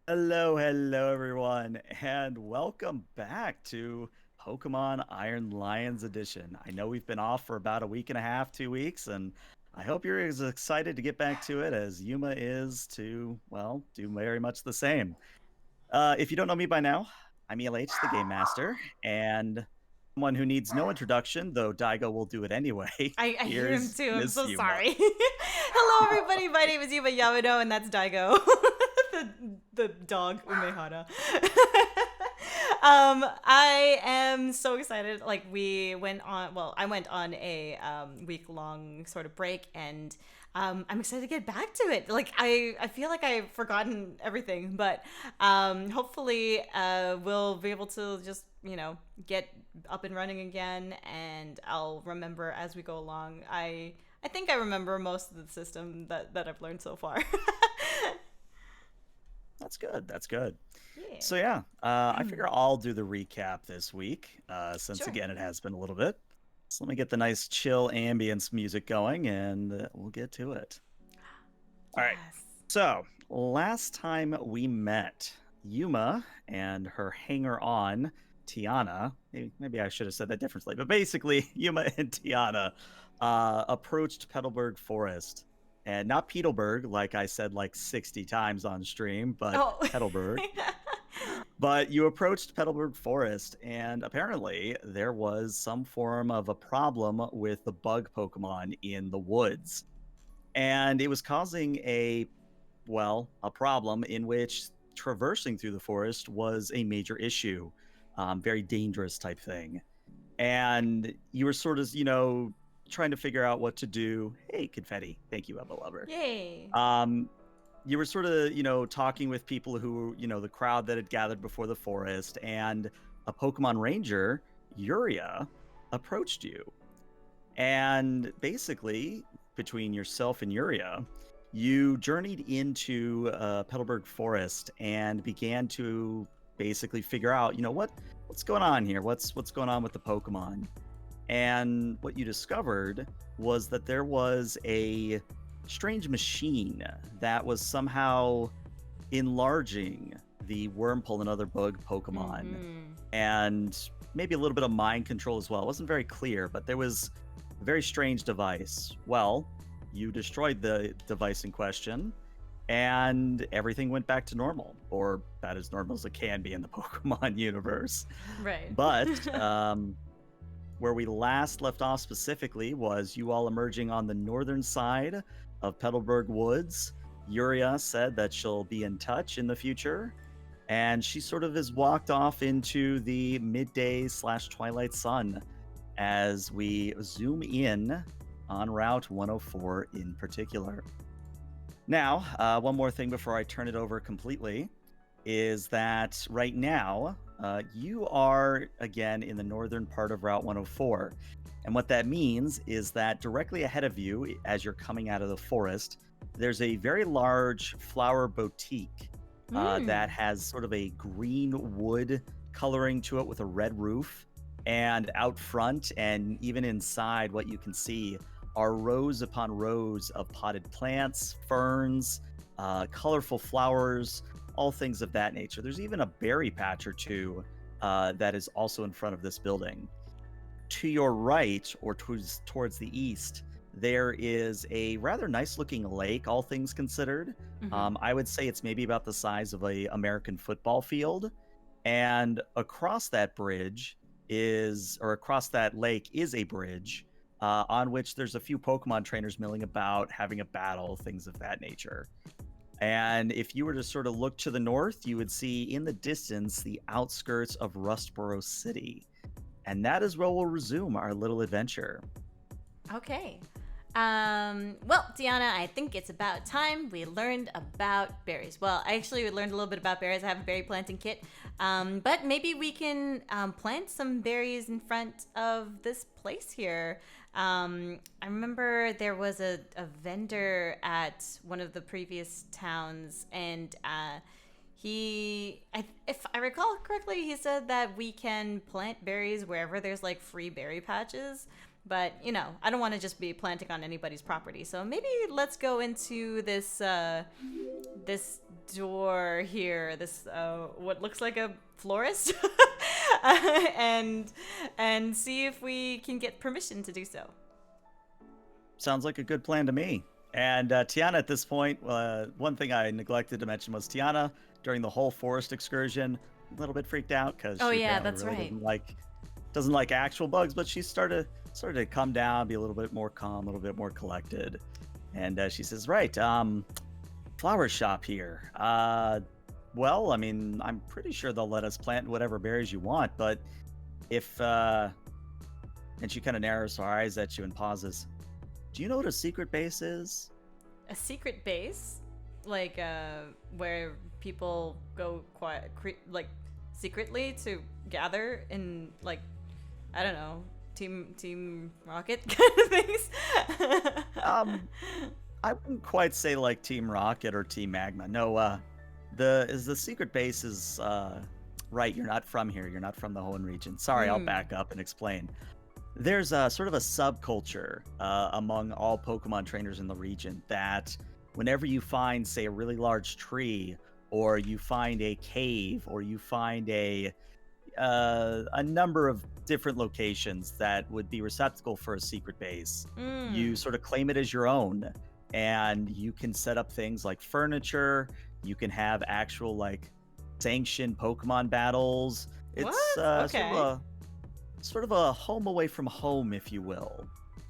Hello everyone, and welcome back to Pokemon Iron Lions Edition. I know we've been off for about a week and a half, 2 weeks, and I hope you're as excited to get back to it as Yuma is to, well, do very much the same. If you don't know me by now, I'm ELH, the Game Master, and someone who needs no introduction, though Daigo will do it anyway. I hear him Here's too. I'm Miss so Yuma. sorry. Hello, everybody. My name is Yuma Yamano, and that's Daigo, the the dog Umehara. I am so excited. Like we went on. Well, I went on a week long sort of break, and I'm excited to get back to it. Like I feel like I've forgotten everything, but hopefully we'll be able to just get up and running again, and I'll remember as we go along. I think I remember most of the system that I've learned so far. That's good. That's good. Yeah. So yeah, I figure I'll do the recap this week, since Sure. again it has been a little bit. So let me get the nice chill ambience music going, and we'll get to it. All right. Yes. So last time we met, Yuma and her hanger-on Tiana. Maybe I should have said that differently, but basically Yuma and Tiana approached Petalburg Forest, and not Petalburg, like I said like 60 times on stream, but Oh. Petalburg. But you approached Petalburg Forest, and apparently there was some form of a problem with the bug Pokemon in the woods. And it was causing a problem in which traversing through the forest was a major issue, very dangerous type thing. And you were sort of, trying to figure out what to do. Hey, Confetti. Thank you, Ebba Lover. Yay. Um, you were sort of, talking with people who, the crowd that had gathered before the forest, and a Pokemon Ranger, Yuria, approached you. And basically, between yourself and Yuria, you journeyed into Petalburg Forest and began to basically figure out, what's going on here? What's going on with the Pokemon? And what you discovered was that there was a strange machine that was somehow enlarging the Wurmple and other bug Pokemon, Mm-hmm. and maybe a little bit of mind control as well. It wasn't very clear, but there was a very strange device. Well, you destroyed the device in question, and everything went back to normal, or about as normal as it can be in the Pokemon universe. Right. But where we last left off specifically was you all emerging on the northern side of Petalburg Woods. Yuria said that she'll be in touch in the future, and she sort of has walked off into the midday slash twilight sun as we zoom in on Route 104 in particular. Now, one more thing before I turn it over completely is that right now, you are again in the northern part of Route 104. And what that means is that directly ahead of you, as you're coming out of the forest, there's a very large flower boutique that Mm. has sort of a green wood coloring to it with a red roof. And out front and even inside, what you can see are rows upon rows of potted plants, ferns, colorful flowers, all things of that nature. There's even a berry patch or two that is also in front of this building. To your right, or towards the east, there is a rather nice looking lake, all things considered. Mm-hmm. I would say it's maybe about the size of a American football field. And across that bridge across that lake is a bridge on which there's a few Pokemon trainers milling about, having a battle, things of that nature. And if you were to sort of look to the north, you would see in the distance the outskirts of Rustboro City. And that is where we'll resume our little adventure. Okay. Well, Deanna, I think it's about time we learned about berries. Well, I actually learned a little bit about berries. I have a berry planting kit. But maybe we can plant some berries in front of this place here. I remember there was a vendor at one of the previous towns, and if I recall correctly, he said that we can plant berries wherever there's like free berry patches. But, you know, I don't want to just be planting on anybody's property. So maybe let's go into this this door here, this what looks like a florist, and see if we can get permission to do so. Sounds like a good plan to me. And Tiana, at this point, one thing I neglected to mention was Tiana, during the whole forest excursion, a little bit freaked out because Oh she yeah, apparently that's really right. doesn't like actual bugs, but she started to come down, be a little bit more calm, a little bit more collected. And she says, "Right, flower shop here. Well, I mean, I'm pretty sure they'll let us plant whatever berries you want, but if and she kind of narrows her eyes at you and pauses. Do you know what a secret base is? A secret base, like where people go like secretly to gather in, like, I don't know, Team Rocket kind of things. I wouldn't quite say like Team Rocket or Team Magma. No, the secret base is right. You're not from here. You're not from the Hoenn region. Sorry, I'll back up and explain. There's a sort of a subculture among all Pokemon trainers in the region that whenever you find, say, a really large tree, or you find a cave, or you find a number of different locations that would be receptacle for a secret base, you sort of claim it as your own, and you can set up things like furniture. You can have actual like sanctioned Pokemon battles. It's Okay. sort of a home away from home, if you will.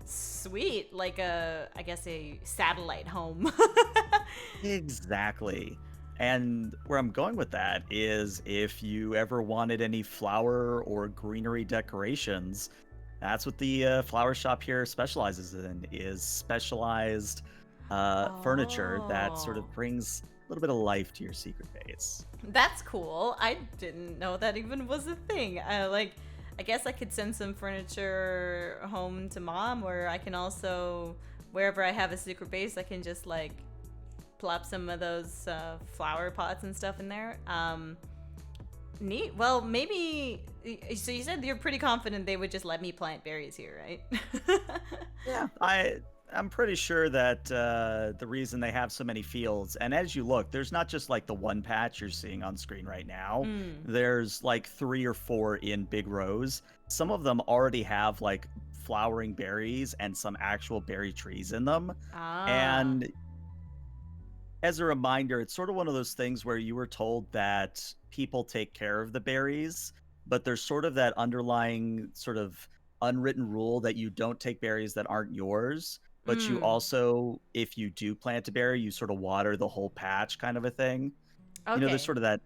Sweet, like I guess a satellite home. Exactly. And where I'm going with that is if you ever wanted any flower or greenery decorations, that's what the flower shop here specializes in, is specialized furniture that sort Oh, of brings a little bit of life to your secret base. that's cool. I didn't know that even was a thing. I guess I could send some furniture home to mom, or I can also, wherever I have a secret base, I can just like plop some of those flower pots and stuff in there. Neat. Well, maybe. So you said you're pretty confident they would just let me plant berries here, right? Yeah, I'm pretty sure that the reason they have so many fields, and as you look, there's not just like the one patch you're seeing on screen right now. Mm. There's like 3 or 4 in big rows. Some of them already have like flowering berries and some actual berry trees in them. Ah. And as a reminder, it's sort of one of those things where you were told that people take care of the berries, but there's sort of that underlying sort of unwritten rule that you don't take berries that aren't yours. But you Mm. also, if you do plant a berry, you sort of water the whole patch, kind of a thing. You know, there's Okay. sort of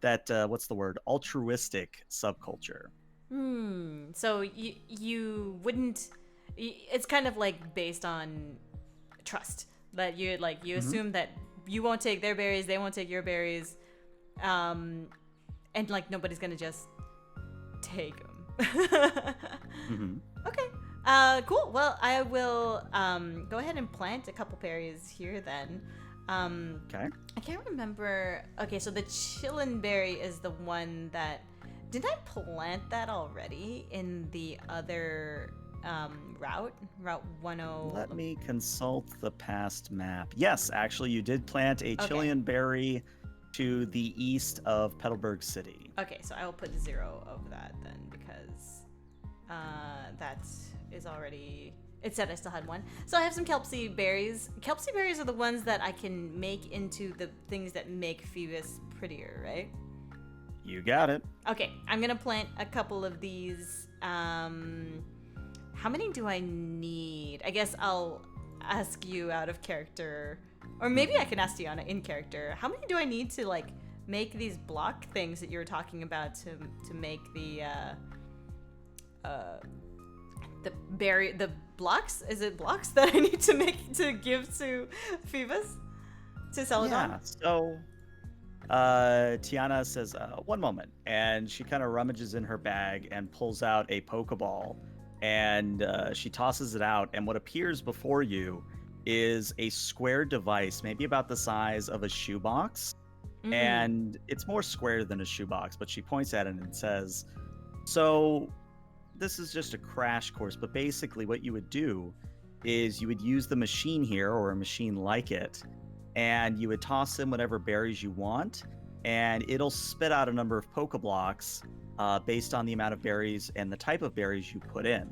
that what's the word? Altruistic subculture. Hmm. So you wouldn't. It's kind of like based on trust, that you Hmm. assume that you won't take their berries, they won't take your berries, um, and like nobody's gonna just take them. Hmm. Okay. Cool. Well, I will go ahead and plant a couple berries here then. Okay. I can't remember. Okay, so the chillin berry is the one that. Did I plant that already in the other route? Route 10. Let me consult the past map. Yes, actually, you did plant a Okay. Chilean berry to the east of Petalburg City. Okay, so I will put 0 of that then, because that is already. It said I still had one. So I have some Kelpsie berries. Kelpsie berries are the ones that I can make into the things that make Phoebus prettier, right? You got it. Okay, I'm gonna plant a couple of these. How many do I need? I guess I'll ask you out of character, or maybe I can ask Tiana in character. How many do I need to like make these block things that you were talking about to make the blocks? Is it blocks that I need to make to give to Phoebus, to Celadon? Yeah. So Tiana says, one moment. And she kind of rummages in her bag and pulls out a Pokeball. And she tosses it out. And what appears before you is a square device, maybe about the size of a shoebox. Mm. And it's more square than a shoebox, but she points at it and says, so this is just a crash course, but basically what you would do is you would use the machine here or a machine like it, and you would toss in whatever berries you want, and it'll spit out a number of Pokeblocks based on the amount of berries and the type of berries you put in.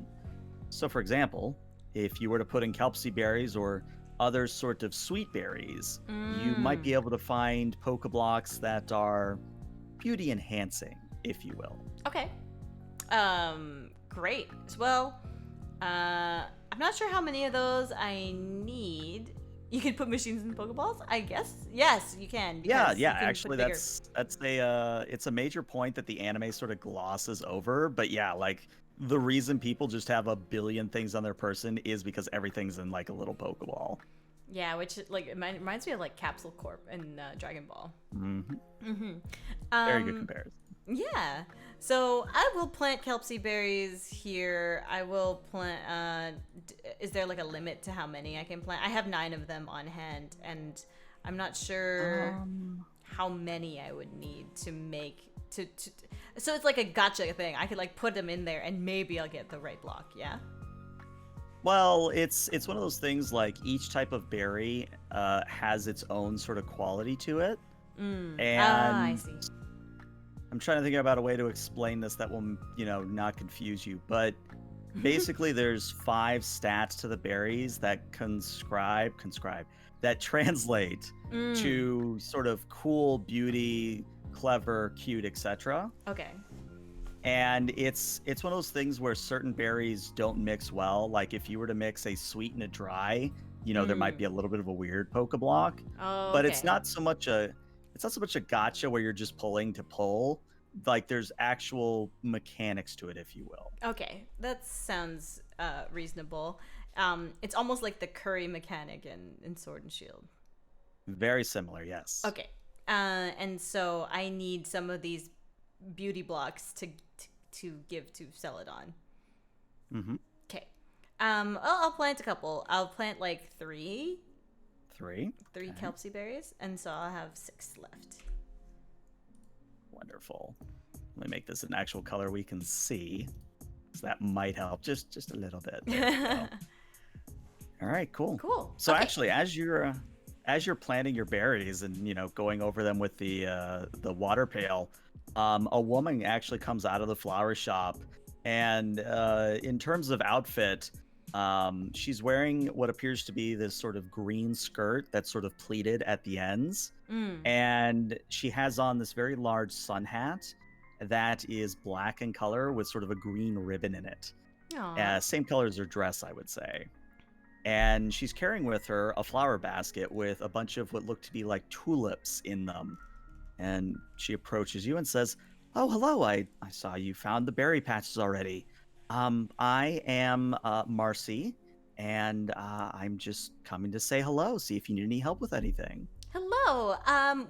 So for example, if you were to put in Kelpsie berries or other sort of sweet berries, you might be able to find Pokeblocks that are beauty enhancing, if you will. Okay. Great. Well, I'm not sure how many of those I need. You can put machines in Pokeballs, I guess. Yes, you can. Yeah. You can Actually, put that's a it's a major point that the anime sort of glosses over. But yeah, like the reason people just have a billion things on their person is because everything's in like a little Pokeball. Yeah, which like it reminds me of like Capsule Corp in Dragon Ball. Very good comparison. Yeah. So I will plant Kelpsie berries here. I will plant. Is there like a limit to how many I can plant? I have 9 of them on hand, and I'm not sure how many I would need to make to. So it's like a gotcha thing. I could like put them in there, and maybe I'll get the right block. Yeah. Well, it's one of those things like each type of berry has its own sort of quality to it, and I see. I'm trying to think about a way to explain this that will, not confuse you. But basically, there's 5 stats to the berries that that translate to sort of cool, beauty, clever, cute, etc. Okay. And it's one of those things where certain berries don't mix well. Like if you were to mix a sweet and a dry, there might be a little bit of a weird Pokeblock. Oh, but it's not so much a gotcha where you're just pulling to pull. Like there's actual mechanics to it, if you will. Okay, that sounds reasonable. It's almost like the curry mechanic in Sword and Shield. Very similar, yes. Okay, and so I need some of these beauty blocks to give to Celadon. Okay. I'll plant a couple. I'll plant like 3 okay. Kelpsie berries, and so I'll have 6 left. Wonderful. Let me make this an actual color we can see, so that might help just a little bit. There we go. All right, cool. So okay. Actually, as you're planting your berries and going over them with the water pail, a woman actually comes out of the flower shop, and in terms of outfit, she's wearing what appears to be this sort of green skirt that's sort of pleated at the ends, and she has on this very large sun hat that is black in color with sort of a green ribbon in it. Same color as her dress, I would say. And she's carrying with her a flower basket with a bunch of what look to be like tulips in them. And she approaches you and says, "Oh, hello, I saw you found the berry patches already. I am Marcy, and I'm just coming to say hello, see if you need any help with anything." Hello.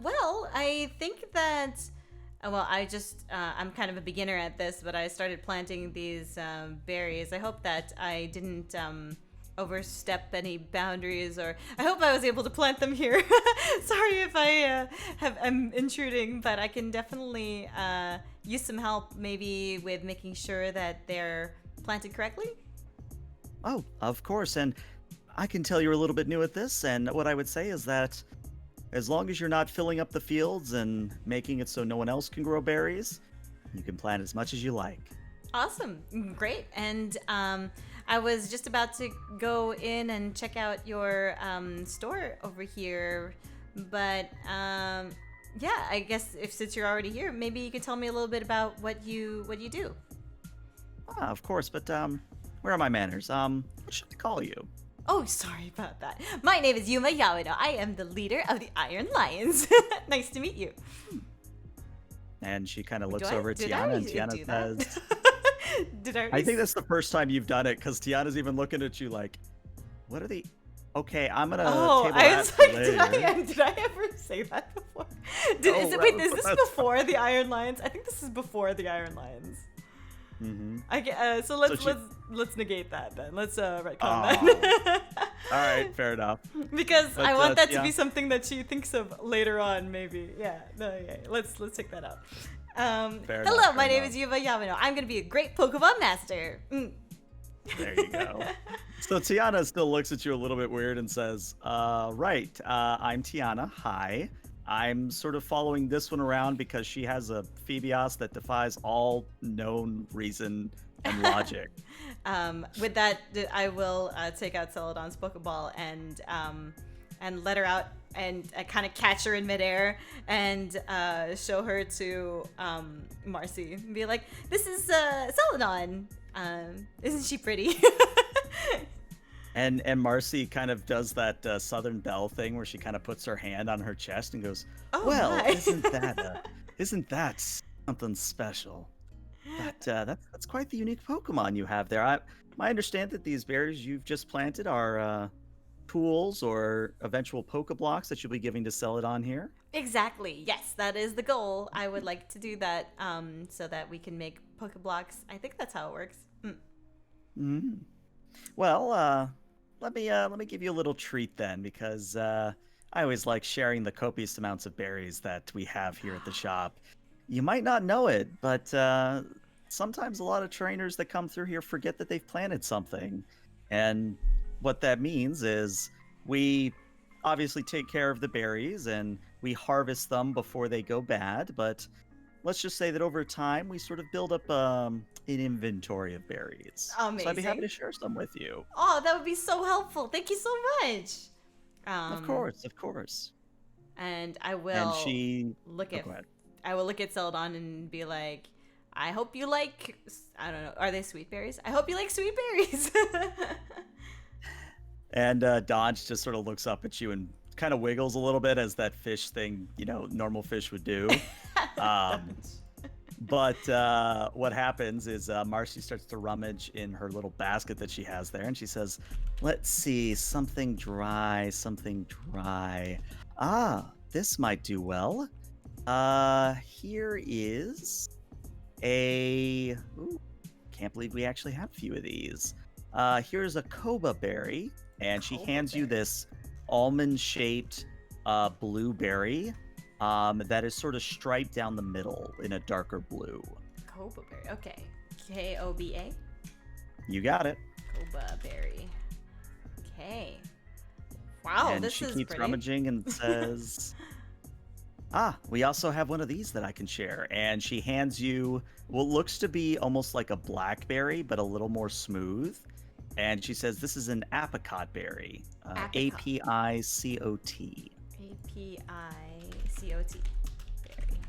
Well, I think that, I'm kind of a beginner at this, but I started planting these berries. I hope that I didn't overstep any boundaries, or I hope I was able to plant them here. Sorry if I'm intruding, but I can definitely use some help, maybe with making sure that they're planted correctly. Oh, of course, and I can tell you're a little bit new at this, and what I would say is that as long as you're not filling up the fields and making it so no one else can grow berries, you can plant as much as you like. Awesome. Great. And I was just about to go in and check out your store over here, but yeah, I guess since you're already here, maybe you could tell me a little bit about what you do. Of course, but where are my manners? What should I call you? Oh, sorry about that. My name is Yuma Yawano. I am the leader of the Iron Lions. Nice to meet you. And she kind of looks over at Tiana, and Tiana says, I think that's the first time you've done it, because Tiana's even looking at you like, what are the... Okay, I'm gonna table I that was like, later. did I ever say that before? Is this before the Iron Lions? I think this is before the Iron Lions. Mm-hmm. So let's negate that then. Let's retcon that. All right, fair enough. Because I want that to be something that she thinks of later on, maybe. Yeah. No. Yeah. Let's take that out. Fair Hello, enough, my fair name enough. is Yuma Yamano. I'm going to be a great Pokemon master. There you go. So Tiana still looks at you a little bit weird and says, right, I'm Tiana. Hi. I'm sort of following this one around because she has a Phoebios that defies all known reason and logic. With that, I will take out Celadon's Pokeball and let her out and kind of catch her in midair and show her to Marcy and be like, "This is Celadon. Isn't she pretty?" And Marcy kind of does that Southern Belle thing where she kind of puts her hand on her chest and goes, Oh "Well, my. isn't that something special? That's quite the unique Pokemon you have there. I understand that these berries you've just planted are tools or eventual Pokeblocks that you'll be giving to Celadon here." Exactly. Yes, that is the goal. I would like to do that so that we can make Pokeblocks. I think that's how it works. Mm. Well, let me give you a little treat then, because I always like sharing the copious amounts of berries that we have here at the shop. You might not know it, but sometimes a lot of trainers that come through here forget that they've planted something, and what that means is we obviously take care of the berries and we harvest them before they go bad, but let's just say that over time we sort of build up an inventory of berries. So I'd be happy Amazing. to share some with you. Oh, that would be so helpful. Thank you so much. Of course, of course. And I And will she, look oh, at go ahead. I will look at Celadon and be like, I hope you like, I don't know, are they sweet berries? I hope you like sweet berries. And Dodge just sort of looks up at you and kind of wiggles a little bit as that fish thing, normal fish would do. Um, but what happens is Marcy starts to rummage in her little basket that she has there, and she says, "Let's see, something dry, something dry. Ah, this might do well. Here is a... Ooh, can't believe we actually have a few of these. Here's a Coba Berry, and she Coba hands you Berry. this almond-shaped blueberry that is sort of striped down the middle in a darker blue. Coba berry. Okay. Koba. You got it. Coba berry. Okay. Wow, And this she is keeps pretty. rummaging and says, "Ah, we also have one of these that I can share." And she hands you what looks to be almost like a blackberry, but a little more smooth. And she says, "This is an apricot berry. Apricot. APICOT." APICOT. Berry.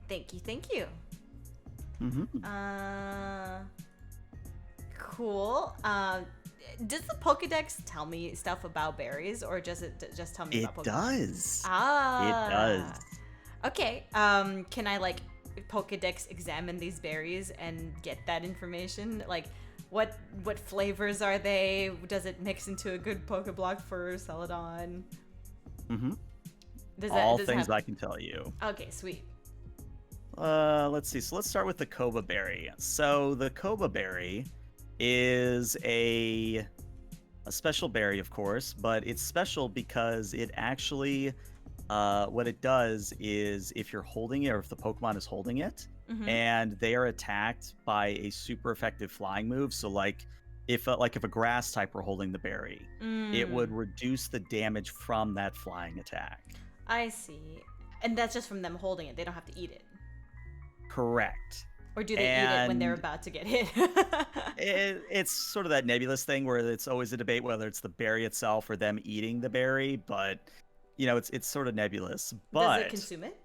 Thank you. Thank you. Mm-hmm. Cool. Does the Pokedex tell me stuff about berries, or does it just tell me It about Pokemon? does. Ah. It does. Okay. Can I like Pokedex examine these berries and get that information? Like, what flavors are they? Does it mix into a good Pokeblock for Celadon? Mm-hmm. Does All does it things have... I can tell you. Okay, sweet. Let's see. So let's start with the Coba Berry. So the Coba Berry is a special berry, of course, but it's special because it actually, what it does is if you're holding it or if the Pokemon is holding it Mm-hmm. and they are attacked by a super effective flying move, so if a grass type were holding the berry, it would reduce the damage from that flying attack. I see. And that's just from them holding it. They don't have to eat it. Correct. Or do they eat it when they're about to get hit? It's sort of that nebulous thing where it's always a debate whether it's the berry itself or them eating the berry, but it's sort of nebulous. But Does it consume it?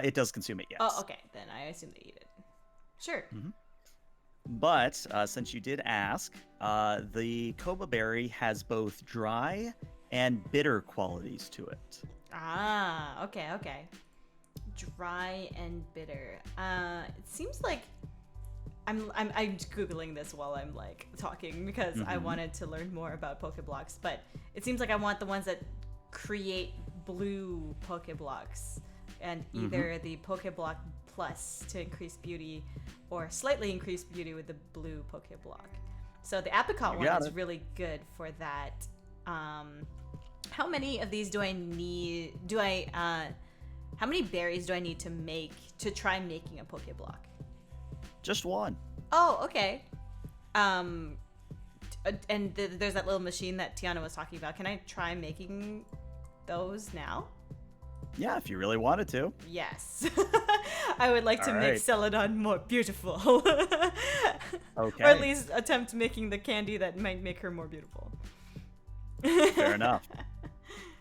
it does consume it, yes. Oh, okay. Then I assume they eat it. Sure. Mm-hmm. But since you did ask, the Coba Berry has both dry and bitter qualities to it. Ah, okay. Dry and bitter. It seems like I'm googling this while I'm like talking because I wanted to learn more about Pokeblocks, but it seems like I want the ones that create blue Pokeblocks, and either the Pokeblock Plus to increase beauty, or slightly increase beauty with the blue Pokeblock. So the apricot You one got is it. really good for that. How many of these do I need? How many berries do I need to try making a Pokeblock? Just one. Oh, okay. And there's that little machine that Tiana was talking about. Can I try making those now? Yeah, if you really wanted to. Yes. I would like to make Celadon more beautiful. Okay. Or at least attempt making the candy that might make her more beautiful. Fair enough.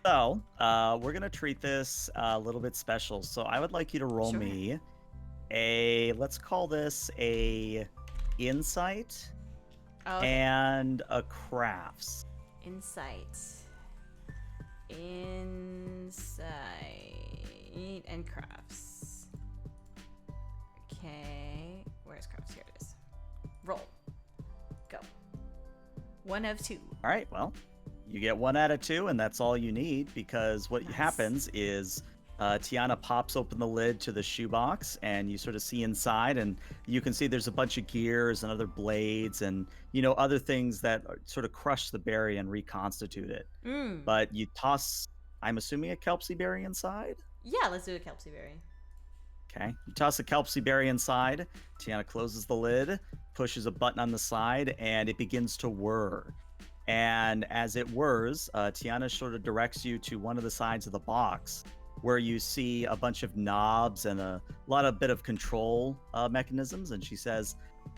So, we're going to treat this a little bit special. So, I would like you to roll me let's call this a insight and a crafts. Insight and crafts. Okay, where's crafts? Here it is. Roll. Go. 1 of 2. All right, well, you get 1 out of 2, and that's all you need, because what happens is Tiana pops open the lid to the shoebox, and you sort of see inside, and you can see there's a bunch of gears and other blades and, other things that sort of crush the berry and reconstitute it. But you toss, I'm assuming, a Kelpsie berry inside? Yeah, let's do a Kelpsie berry. Okay. You toss a Kelpsie berry inside. Tiana closes the lid, pushes a button on the side, and it begins to whir. And as it whirs, Tiana sort of directs you to one of the sides of the box where you see a bunch of knobs and a bit of control mechanisms. And she says,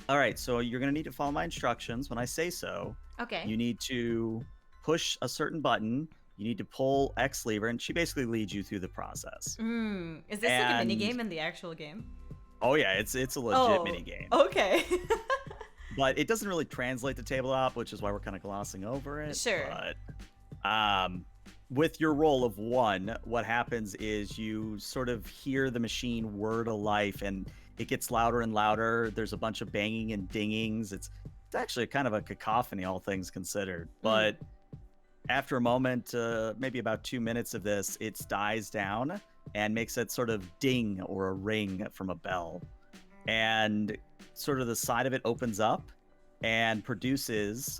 all right, so you're going to need to follow my instructions when I say so. Okay. You need to push a certain button. You need to pull X lever, and she basically leads you through the process. Is this like a mini game in the actual game? Oh yeah, it's a legit mini game. Okay. But it doesn't really translate to tabletop, which is why we're kind of glossing over it. Sure. But with your roll of 1, what happens is you sort of hear the machine whir to life, and it gets louder and louder. There's a bunch of banging and dingings. It's actually kind of a cacophony, all things considered. But after a moment, maybe about 2 minutes of this, it dies down and makes that sort of ding or a ring from a bell. And sort of the side of it opens up and produces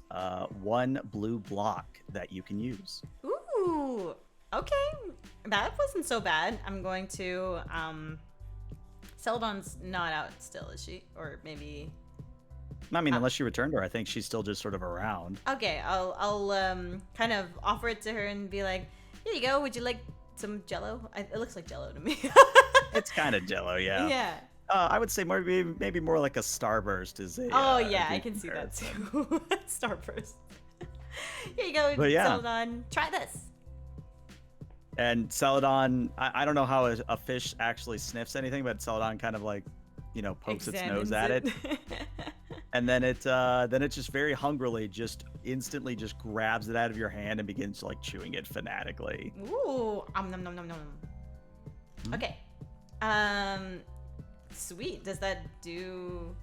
1 blue block that you can use. Ooh, okay. That wasn't so bad. I'm going to... Celadon's not out still, is she? Or maybe... I mean, unless you returned her, I think she's still just sort of around. Okay, I'll kind of offer it to her and be like, here you go. Would you like some Jello? It looks like Jello to me. It's kind of Jello, yeah. Yeah. I would say maybe more like a Starburst is a. I can see that too. Starburst. Here you go, Celadon. Try this. And Celadon, I don't know how a fish actually sniffs anything, but Celadon kind of like, pokes its nose at it. And then it just very hungrily instantly grabs it out of your hand and begins like chewing it fanatically. Ooh, nom nom nom nom. Okay. Sweet. Does that do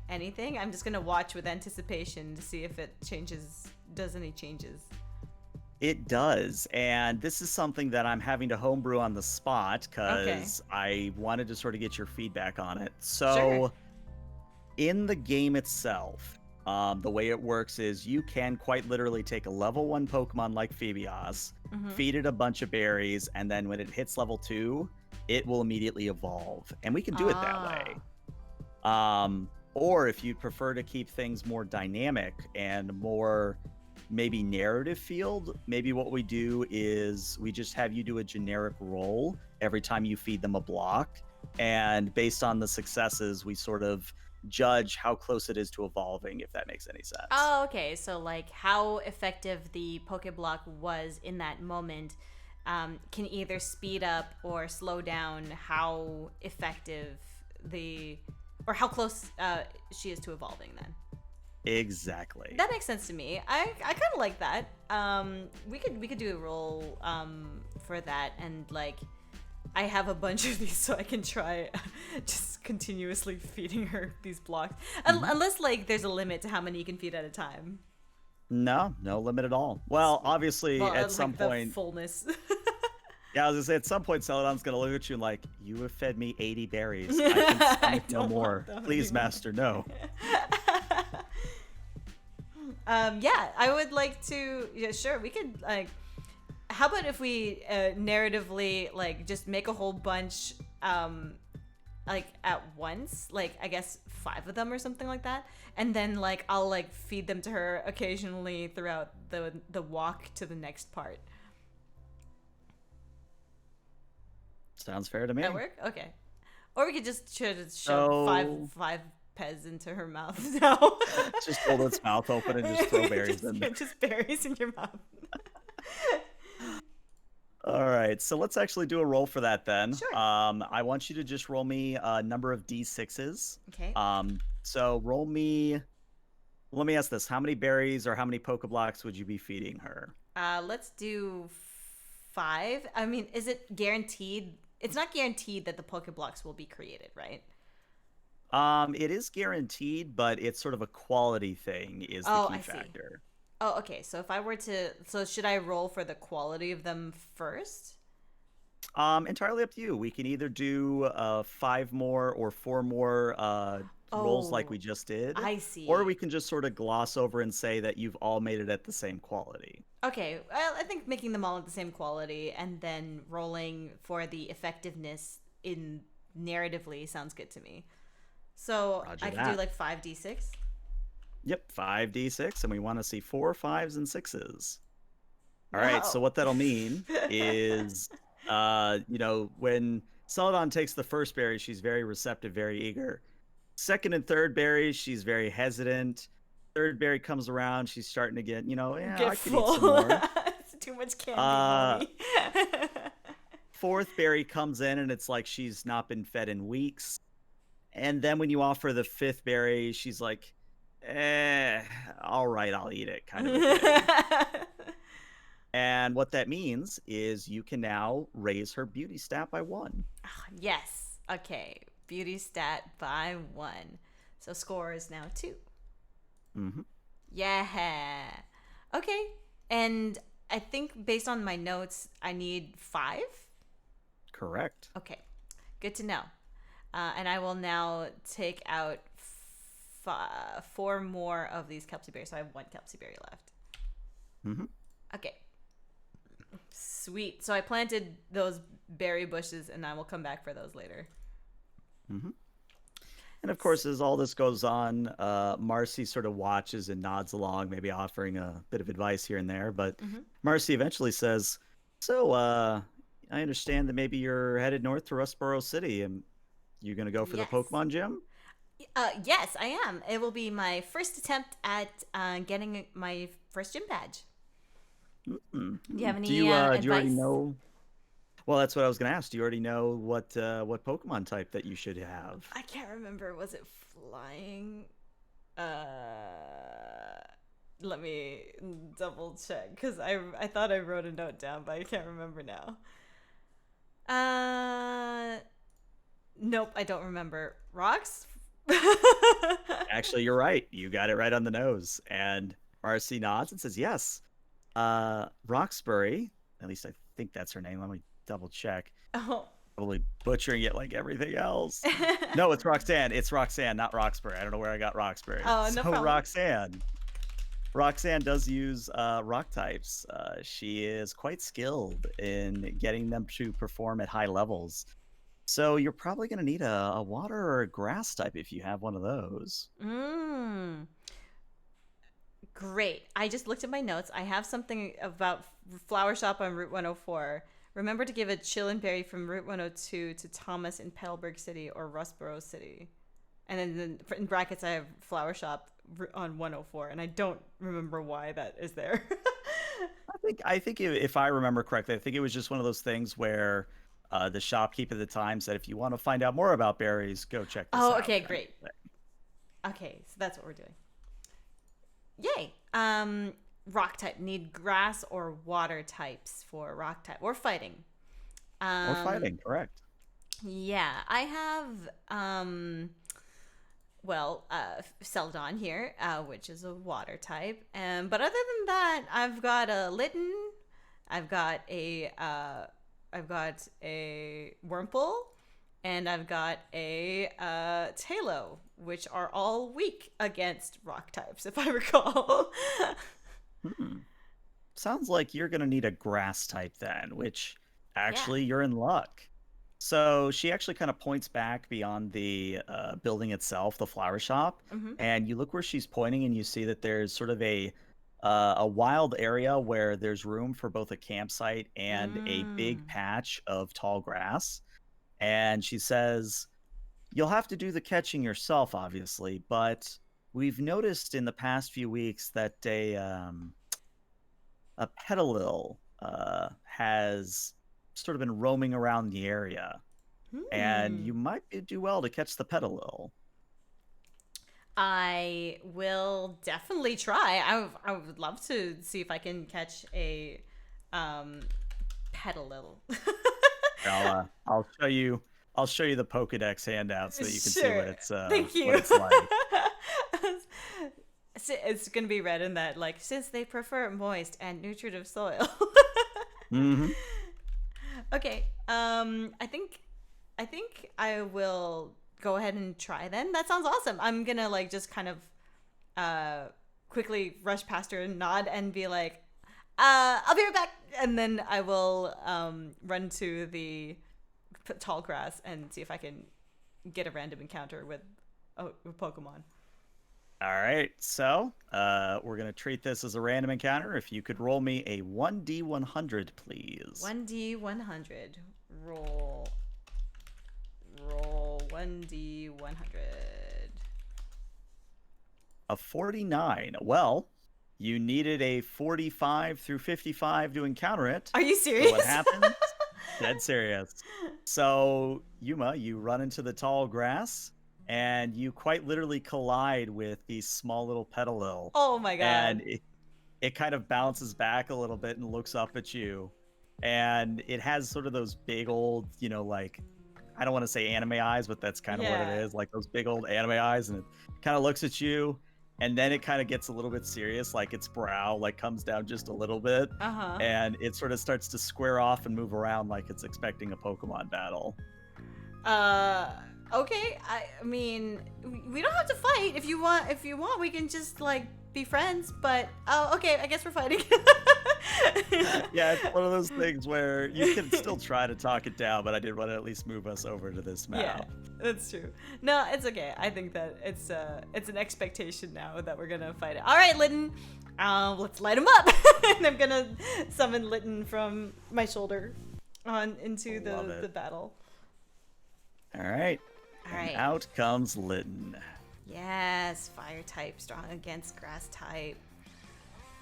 anything? I'm just gonna watch with anticipation to see if it does any changes. It does, and this is something that I'm having to homebrew on the spot because I wanted to sort of get your feedback on it. So, in the game itself, the way it works is you can quite literally take a level 1 Pokemon like Phoebios, feed it a bunch of berries, and then when it hits level 2, it will immediately evolve. And we can do it that way. Or if you prefer to keep things more dynamic and more maybe narrative field, maybe what we do is we just have you do a generic roll every time you feed them a block. And based on the successes, we sort of judge how close it is to evolving, if that makes any sense. Oh, okay. So like how effective the Pokeblock was in that moment can either speed up or slow down how effective or how close she is to evolving then. Exactly. That makes sense to me. I kind of like that. We could do a roll for that, and like I have a bunch of these, so I can try just continuously feeding her these blocks. Unless like there's a limit to how many you can feed at a time. No limit at all. Well, obviously at some like point the fullness. Yeah, I was gonna say at some point Celadon's gonna look at you and like, you have fed me 80 berries. I can stomach no more. Please, anymore. Master, no. Yeah, I would like to. Yeah, sure. We could like. how about if we narratively like just make a whole bunch like at once, like I guess 5 of them or something like that, and then like I'll like feed them to her occasionally throughout the walk to the next part. Sounds fair to me. That work? Okay. Or we could just try to shove So- five pez into her mouth now. Just hold its mouth open and just throw berries in there. Just berries in your mouth. All right, so let's actually do a roll for that then. Sure. I want you to just roll me a number of d6s. Okay. So roll me. Let me ask this: how many berries or how many Pokeblocks would you be feeding her? Let's do 5. I mean, is it guaranteed? It's not guaranteed that the Pokeblocks will be created, right? It is guaranteed, but it's sort of a quality thing is the key I see. factor. Oh, okay. So if I were to, so should I roll for the quality of them first? Entirely up to you. We can either do 5 more or 4 more rolls like we just did. I see. Or we can just sort of gloss over and say that you've all made it at the same quality. Okay, well, I think making them all at the same quality and then rolling for the effectiveness in narratively sounds good to me. So Roger I can that. do like 5d6. Yep, 5d6, and we want to see 4, 5s, and 6s. All right, so Wow. what that'll mean is, when Celadon takes the first berry, she's very receptive, very eager. Second and third berries, she's very hesitant. Third berry comes around, she's starting to get, I Get could full. eat some more. It's too much candy, Uh, mommy. Fourth berry comes in, and it's like she's not been fed in weeks. And then when you offer the fifth berry, she's like, all right, I'll eat it, kind of a thing. And what that means is you can now raise her beauty stat by 1. Yes. Okay. Beauty stat by 1. So score is now 2. Mm-hmm. Yeah. Okay. And I think based on my notes, I need 5. Correct. Okay. Good to know. And I will now take out 4 more of these Kelpie berries. So I have 1 Kelpie berry left. Mm-hmm. Okay. Sweet. So I planted those berry bushes, and I will come back for those later. Mm-hmm. And of course, as all this goes on, Marcy sort of watches and nods along, maybe offering a bit of advice here and there. But Marcy eventually says, so I understand that maybe you're headed north to Rustboro City, and you're going to go for the Yes. Pokemon gym? Yes, I am. It will be my first attempt at getting my first gym badge. Mm-hmm. Do you have any do you already advice? know? Well, that's what I was going to ask. Do you already know what Pokemon type that you should have? I can't remember. Was it flying? Let me double check because I thought I wrote a note down, but I can't remember now. Nope, I don't remember. Rocks? Actually, you're right. You got it right on the nose. And Marcy nods and says, yes. Roxbury, at least I think that's her name. Let me double check. Oh. Probably butchering it like everything else. No, it's Roxanne. It's Roxanne, not Roxbury. I don't know where I got Roxbury. Oh, no problem. Roxanne does use rock types. She is quite skilled in getting them to perform at high levels. So you're probably going to need a water or a grass type if you have one of those. Great. I just looked at my notes. I have something about Flower Shop on Route 104. Remember to give a Chillin' Berry from Route 102 to Thomas in Petalburg City or Rustboro City. And then in brackets, I have Flower Shop on 104, and I don't remember why that is there. I think if I remember correctly, I think it was just one of those things where the shopkeep at the time said, if you want to find out more about berries, go check this out. Oh, okay, great. Okay, so that's what we're doing. Yay. Rock type. Need grass or water types for rock type. Or fighting. Or fighting, correct. Yeah, I have, Celadon here, which is a water type. But other than that, I've got a Litten. I've got a Wurmple. And I've got a Talo, which are all weak against rock types, if I recall. sounds like you're gonna need a grass type then, which Yeah. actually you're in luck. So she actually kind of points back beyond the building itself, the flower shop, Mm-hmm. and you look where she's pointing, and you see that there's sort of a wild area where there's room for both a campsite and a big Mm. patch of tall grass. And she says, "You'll have to do the catching yourself, obviously, but we've noticed in the past few weeks that a petalil has sort of been roaming around the area, and Hmm. you might do well to catch the petalil." I will definitely try. I would love to see if I can catch a um petalil. I'll show you. I'll show you the Pokedex handout so that you can see Sure. Thank what you. it's like. It's gonna be read in that, like, since they prefer moist and nutritive soil. Hmm. Okay. I think I will go ahead and try then. That sounds awesome. I'm gonna like just kind of uh quickly rush past her and nod and be like, I'll be right back, and then I will run to the tall grass and see if I can get a random encounter with a Pokemon. All right, so we're gonna treat this as a random encounter. If you could roll me a 1d100, please. 1D100. Roll. Roll 1D100. A 49. Well, you needed a 45 through 55 to encounter it. Are you So what serious? happens? Dead serious. So, Yuma, you run into the tall grass and you quite literally collide with these small little petalil. Oh my And god. it kind of bounces back a little bit and looks up at you. And it has sort of those big old, like, I don't want to say anime eyes, but that's kind of what it Yeah. is, like those big old anime eyes. And it kind of looks at you. And then it kind of gets a little bit serious, like its brow like comes down just a little bit. Uh-huh. And it sort of starts to square off and move around like it's expecting a Pokemon battle. Uh okay. I mean, we don't have to fight. If you want, we can just like be friends, but oh, okay, I guess we're fighting. Yeah, it's one of those things where you can still try to talk it down, but I did want to at least move us over to this Yeah, map. that's true. No, it's okay. I think that it's an expectation now that we're gonna fight it. All right, Litten, let's light him up. And I'm gonna summon Litten from my shoulder on into Love the it. battle. All right. All And right. out comes Litten. Yes, fire type, strong against grass type.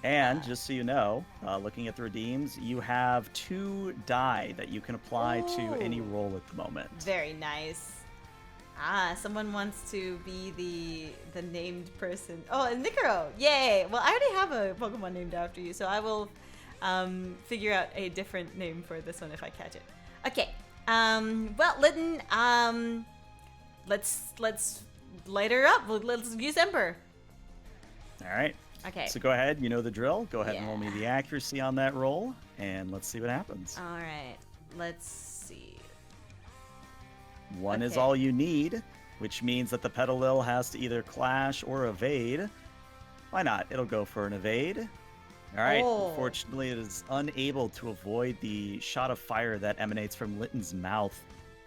And just so you know, looking at the redeems, you have 2 die that you can apply to any Ooh. roll at the moment. Very nice. Someone wants to be the named person. Oh, and Nicaro! Yay! Well, I already have a Pokemon named after you, so I will figure out a different name for this one if I catch it. Okay. Well, Litten, let's light her up. Let's use Ember. All right. Okay. So go ahead. You know the drill. Go ahead and roll me Yeah. the accuracy on that roll, and let's see what happens. All right. Let's see. 1 is Okay. all you need, which means that the Petalil has to either clash or evade. Why not? It'll go for an evade. All right. Oh. Unfortunately, it is unable to avoid the shot of fire that emanates from Litten's mouth.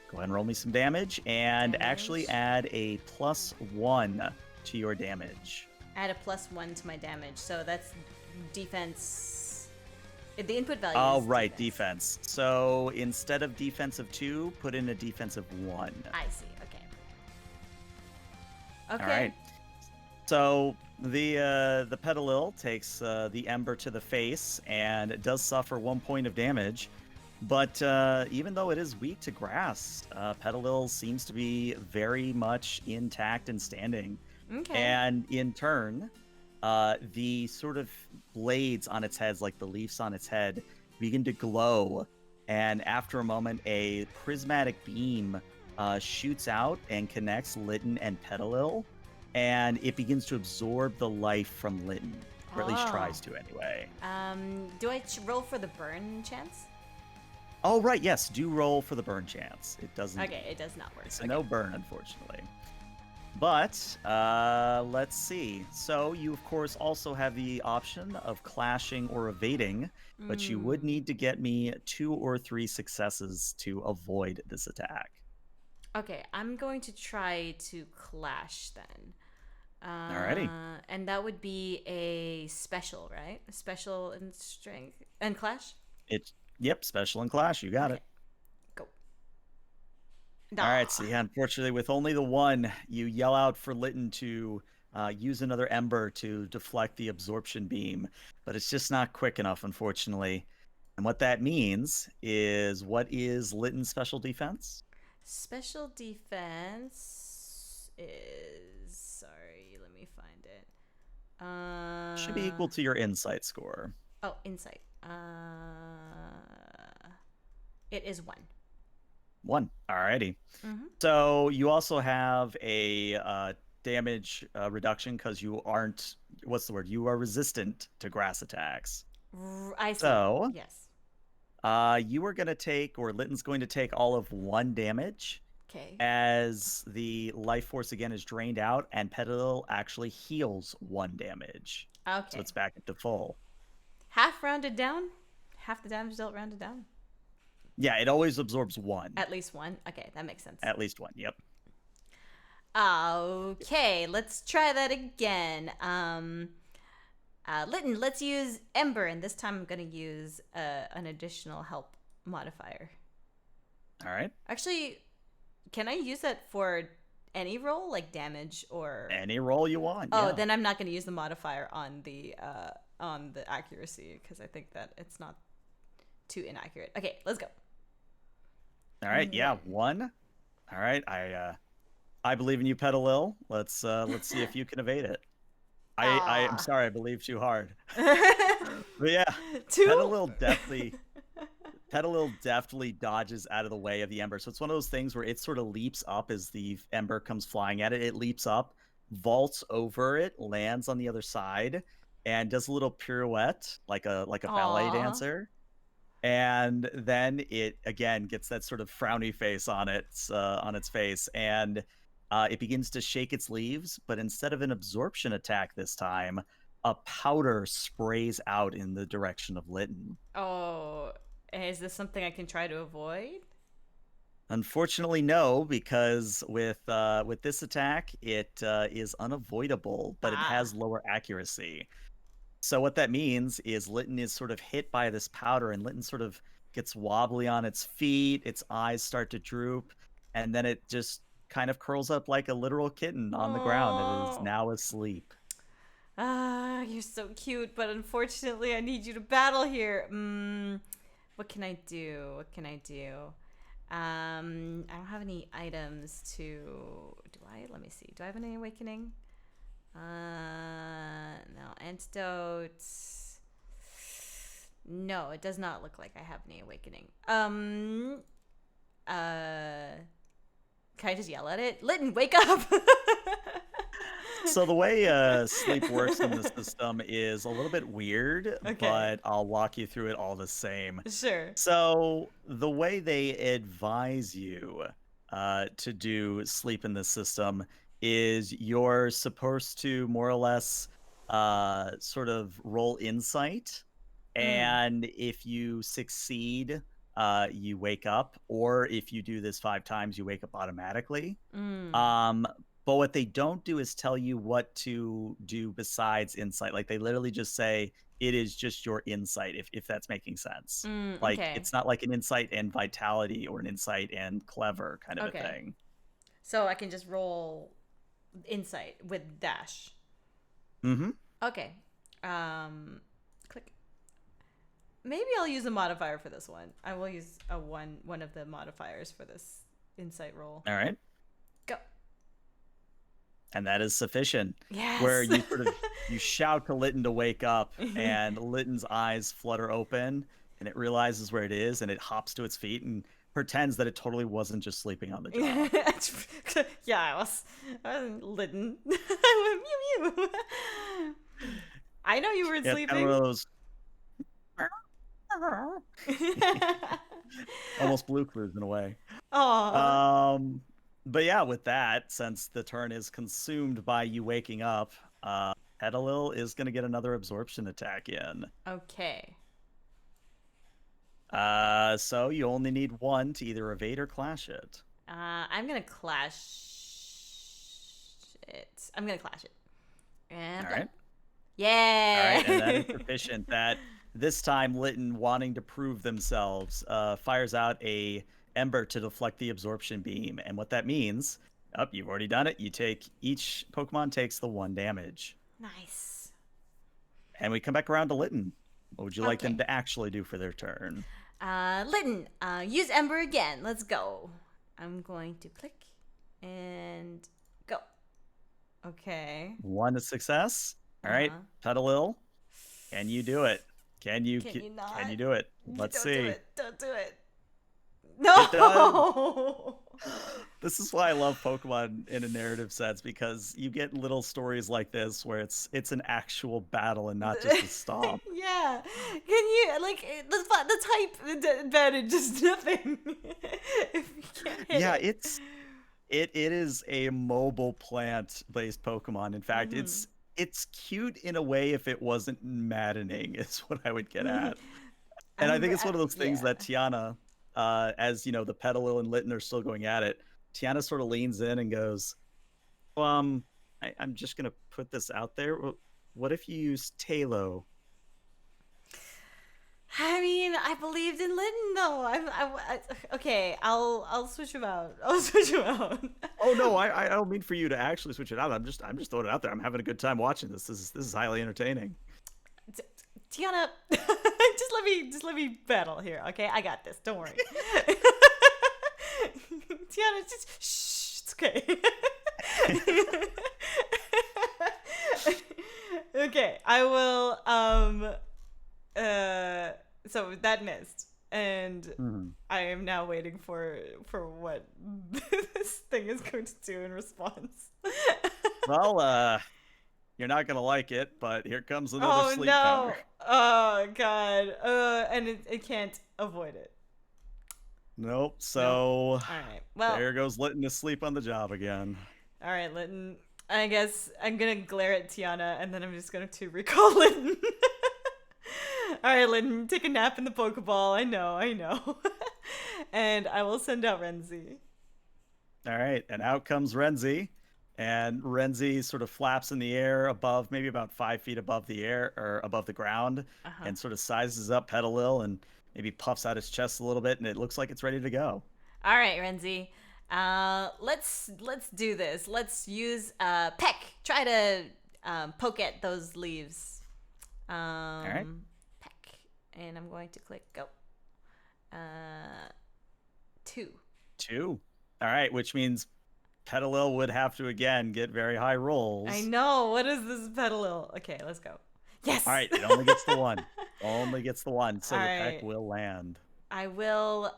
Go ahead and roll me some damage, and actually Damage. add a +1 to your damage. Add a +1 to my damage, so that's defense. The input value. Oh, is right, defense. So instead of defensive 2, put in a defensive 1. I see. Okay. Okay. All right. So the Petalil takes the ember to the face and does suffer 1 point of damage. But even though it is weak to grass, Petalil seems to be very much intact and standing. Okay. And in turn, the sort of blades on its head, like the leaves on its head, begin to glow. And after a moment, a prismatic beam shoots out and connects Litten and Petalil. And it begins to absorb the life from Litten, or at least Oh. tries to anyway. Do I roll for the burn chance? Oh, right, yes, do roll for the burn chance. It doesn't. Okay, it does not work. It's Okay. no burn, unfortunately. But let's see. So you, of course, also have the option of clashing or evading, but you would Mm. need to get me 2 or 3 successes to avoid this attack. Okay, I'm going to try to clash then. Alrighty. And that would be a special, right? A special in strength and clash. Yep, special and clash. You got Okay, it. go. All right, Nah. so yeah, unfortunately, with only the one, you yell out for Lytton to use another ember to deflect the absorption beam, but it's just not quick enough, unfortunately. And what that means is, what is Lytton's special defense? Special defense is. Sorry, let me find it. Should be equal to your insight score. Oh, insight. It is 1. 1. Alrighty. Mm-hmm. So you also have a damage reduction because you aren't, what's the word? You are resistant to grass attacks. I see. So Yes. you are going to take, or Litton's going to take all of 1 damage Okay. as the life force again is drained out, and Petal actually heals 1 damage. Okay. So it's back up to full. Half rounded down? Half the damage dealt rounded down? Yeah, it always absorbs 1. At least 1? Okay, that makes sense. At least 1, yep. Okay, let's try that again. Lytton, let's use Ember, and this time I'm going to use an additional help modifier. All right. Actually, can I use that for any roll, like damage or Any roll you want. Oh, yeah. then I'm not going to use the modifier on the accuracy because I think that it's not too inaccurate. Okay, let's go. All right, yeah, 1. All right, I believe in you, Petalil. Let's see if you can evade it. I am sorry, I believe too hard. But yeah, 2? Petalil deftly dodges out of the way of the ember. So it's one of those things where it sort of leaps up as the ember comes flying at it. It leaps up, vaults over it, lands on the other side, and does a little pirouette like a ballet dancer. And then it again gets that sort of frowny face on its face, and it begins to shake its leaves. But instead of an absorption attack this time, a powder sprays out in the direction of Lytton. Oh, is this something I can try to avoid? Unfortunately, no, because with this attack, it is unavoidable, but it has lower accuracy. So what that means is Lytton is sort of hit by this powder, and Lytton sort of gets wobbly on its feet, its eyes start to droop, and then it just kind of curls up like a literal kitten on the ground and is now asleep. You're so cute, but unfortunately I need you to battle here. What can I do? I don't have any items to... Do I? Let me see. Do I have any awakening? No. Antidotes. No, it does not look like I have any awakening. Can I just yell at it? Lytton, wake up! So the way sleep works in the system is a little bit weird, but I'll walk you through it all the same. Sure. So the way they advise you to do sleep in this system is you're supposed to more or less sort of roll insight, and if you succeed, you wake up, or if you do this 5 times, you wake up automatically. But what they don't do is tell you what to do besides insight. Like, they literally just say it is just your insight, if that's making sense. Like, it's not like an insight and vitality or an insight and clever kind of a thing. So I can just roll insight with dash. Mm-hmm. Okay. Click. Maybe I'll use a modifier for this one. I will use one of the modifiers for this insight roll. All right. Go. And that is sufficient. Yes. Where you sort of you shout to Lytton to wake up, and Lytton's eyes flutter open, and it realizes where it is, and it hops to its feet and pretends that it totally wasn't just sleeping on the job. Yeah, I wasn't Lytton. I went mew mew. I know you weren't sleeping. Kind of those almost Blue Clues in a way. Oh. But yeah, with that, since the turn is consumed by you waking up, Petalil is going to get another absorption attack in. Okay. So you only need one to either evade or clash it. I'm gonna clash it. I'm gonna clash it. And All right. All yeah. right, and that is sufficient. That this time, Litton, wanting to prove themselves, fires out a ember to deflect the absorption beam. And what that means, you've already done it. Each Pokemon takes the 1 damage. Nice. And we come back around to Litton. What would you like them Okay. to actually do for their turn? Litton, use Ember again. Let's go. I'm going to click and go. Okay. 1 success. All right, Petalil, can you do it? Can you not? Can you do it? Let's Don't see. do it. Don't do it. No. This is why I love Pokemon in a narrative sense, because you get little stories like this where it's an actual battle and not just a stomp. Yeah. Can you like the type advantage is nothing if you can't hit Yeah, it. it is a mobile plant based Pokemon. In fact, it's cute in a way if it wasn't maddening, is what I would get at. And I think it's one of those things that Tiana, as you know, the Petalil and Litton are still going at it. Tiana sort of leans in and goes, well, I'm just gonna put this out there. What if you use Talo? I mean, I believed in Litton though. Okay, I'll switch him out. I'll switch him out. Oh no, I don't mean for you to actually switch it out. I'm just throwing it out there. I'm having a good time watching this. This is highly entertaining. Tiana, just let me battle here, okay? I got this. Don't worry. Tiana, just shh. It's okay. Okay, I will. So that missed, and I am now waiting for what this thing is going to do in response. Well, you're not gonna like it, but here comes another sleep powder. Oh god. And it can't avoid it. Nope. So all right. Well, there goes Litton to sleep on the job again. All right, Litton. I guess I'm gonna glare at Tiana, and then I'm just going to recall Litton. All right, Litton, take a nap in the Pokeball. I know. And I will send out Renzi. All right, and out comes Renzi. And Renzi sort of flaps in the air above, maybe about 5 feet above the air or above the ground, and sort of sizes up Petalil and maybe puffs out his chest a little bit, and it looks like it's ready to go. All right, Renzi. Let's do this. Let's use Peck. Try to poke at those leaves. All right. Peck, and I'm going to click go. 2. 2. All right, which means Petalil would have to again get very high rolls. I know. What is this Petalil? Okay, let's go. Yes. All right, it only gets the 1. Only gets the 1, so All the right. Peck will land. I will.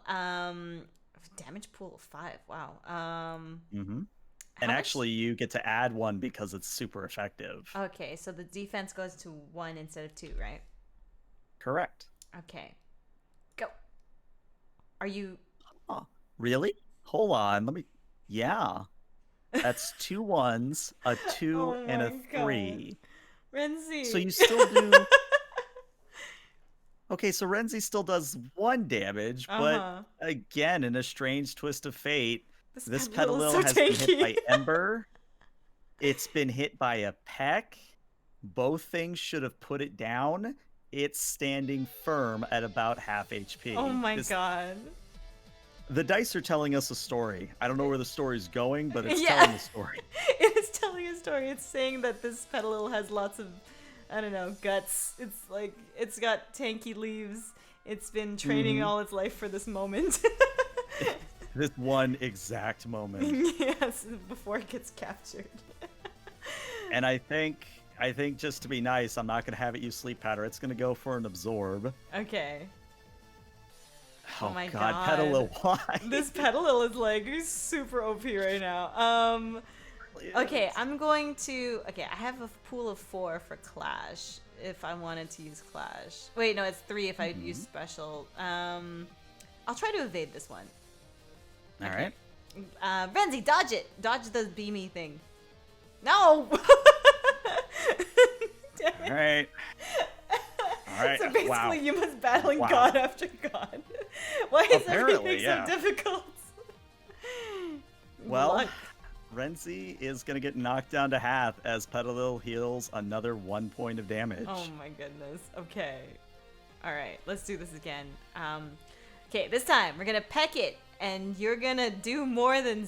Damage pool of 5. Wow. And actually, you get to add 1 because it's super effective. Okay, so the defense goes to 1 instead of 2, right? Correct. Okay. Go. Are you? Oh, really? Hold on. Let me. Yeah. That's 2 1s, a 2, and a 3. Renzi. So you still do. Okay, so Renzi still does 1 damage, but again, in a strange twist of fate, this Petalil has been hit by Ember. It's been hit by a Peck. Both things should have put it down. It's standing firm at about half HP. Oh my god. The dice are telling us a story. I don't know where the story's going, but it's telling a story. It is telling a story. It's saying that this Petalil has lots of, I don't know, guts. It's like, it's got tanky leaves. It's been training all its life for this moment. This one exact moment. Yes, before it gets captured. And I think just to be nice, I'm not going to have it use sleep powder. It's going to go for an absorb. Okay. Oh my god, Petalil, why? This Petalil is like super OP right now. Okay, I'm going to. Okay, I have a pool of 4 for Clash if I wanted to use Clash. Wait, no, it's 3 if I use Special. I'll try to evade this one. All right. Renzi, dodge it. Dodge the beamy thing. No. Damn it. All right. All right. So basically, wow. Yuma's battling Wow. god after god. Why is Apparently, everything yeah. so difficult? Well, Luck. Renzi is going to get knocked down to half as Petalil heals another 1 point of damage. Oh my goodness. Okay. All right. Let's do this again. Okay. This time we're gonna peck it, and you're gonna do more than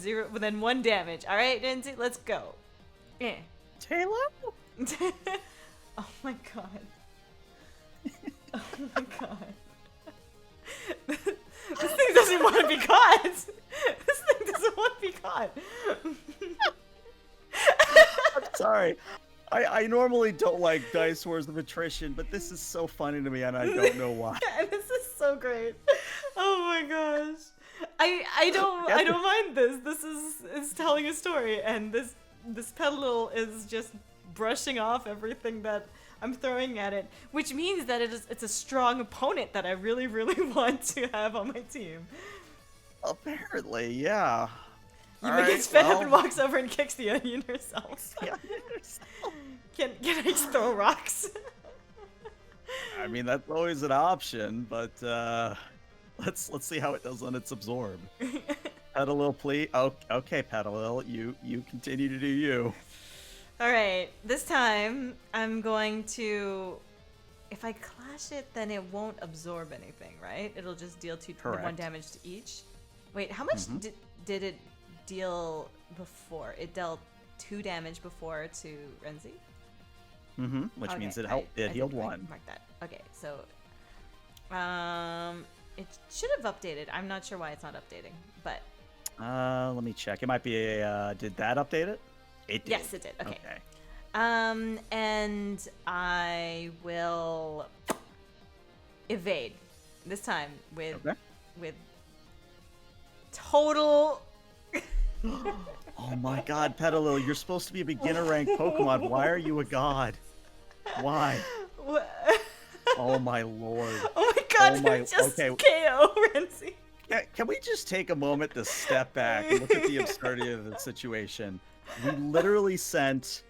1 damage. All right, Renzi. Let's go. Eh. Taylor? Oh my god. Oh my god. This thing doesn't want to be caught. This thing doesn't want to be caught. I'm sorry. I normally don't like Dice Wars of Attrition, but this is so funny to me, and I don't know why. This is so great. Oh my gosh. I don't mind this. This is telling a story, and this pedal is just brushing off everything that I'm throwing at it, which means that it's a strong opponent that I really, really want to have on my team. Apparently, yeah. Yuma gets fed up and walks over and kicks the onion herself. Can I just throw rocks? I mean, that's always an option, but let's see how it does on its absorb. Petalil, please. Oh, okay, Petalil, you continue to do you. All right, this time I'm going to. If I clash it, then it won't absorb anything, right? It'll just deal 1 damage to each. Wait, how much did it deal before? It dealt 2 damage before to Renzi. Which Okay, means it I healed did 1. Mark that. Okay, so it should have updated. I'm not sure why it's not updating, but Let me check. It might be a. Did that update it? It did. yes, it did. Okay. And I will evade this time with total. Oh my God, Petalil, you're supposed to be a beginner ranked Pokemon. Why are you a god? Why? Oh my lord. Oh my god, Oh my- just okay. KO Renzi. Can we just take a moment to step back and look at the absurdity of the situation? We literally sent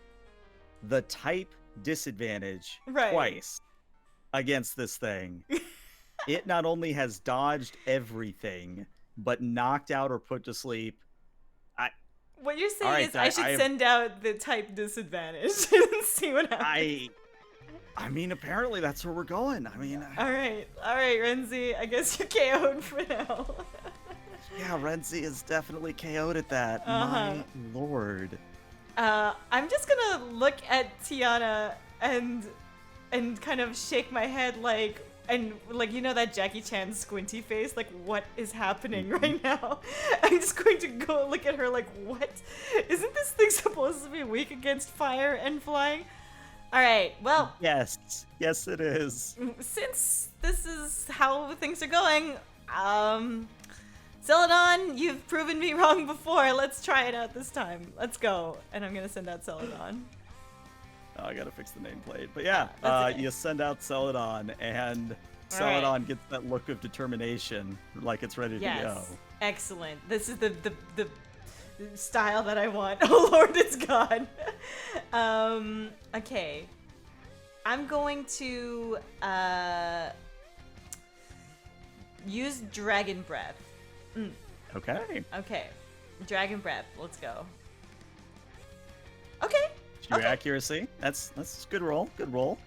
the type disadvantage twice against this thing. It not only has dodged everything, but knocked out or put to sleep. What you're saying is I should send out the type disadvantage and see what happens. I mean, apparently that's where we're going. I mean, all right, Renzi. I guess you're KO'd for now. Yeah, Renzi is definitely KO'd at that. My lord. I'm just gonna look at Tiana and kind of shake my head like you know that Jackie Chan squinty face, like what is happening right now? I'm just going to go look at her like, what? Isn't this thing supposed to be weak against fire and flying? All right, well. Yes, it is. Since this is how things are going, Celadon, you've proven me wrong before. Let's try it out this time. Let's go. And I'm gonna send out Celadon. Oh, I gotta fix the nameplate. But yeah, okay. You send out Celadon, and Celadon gets that look of determination, like it's ready to go. Excellent. This is the style that I want. Oh Lord, it's God. Okay. I'm going to use Dragon Breath. Okay. Okay. Dragon Breath. Let's go. Okay. Your accuracy. That's a good roll. Good roll.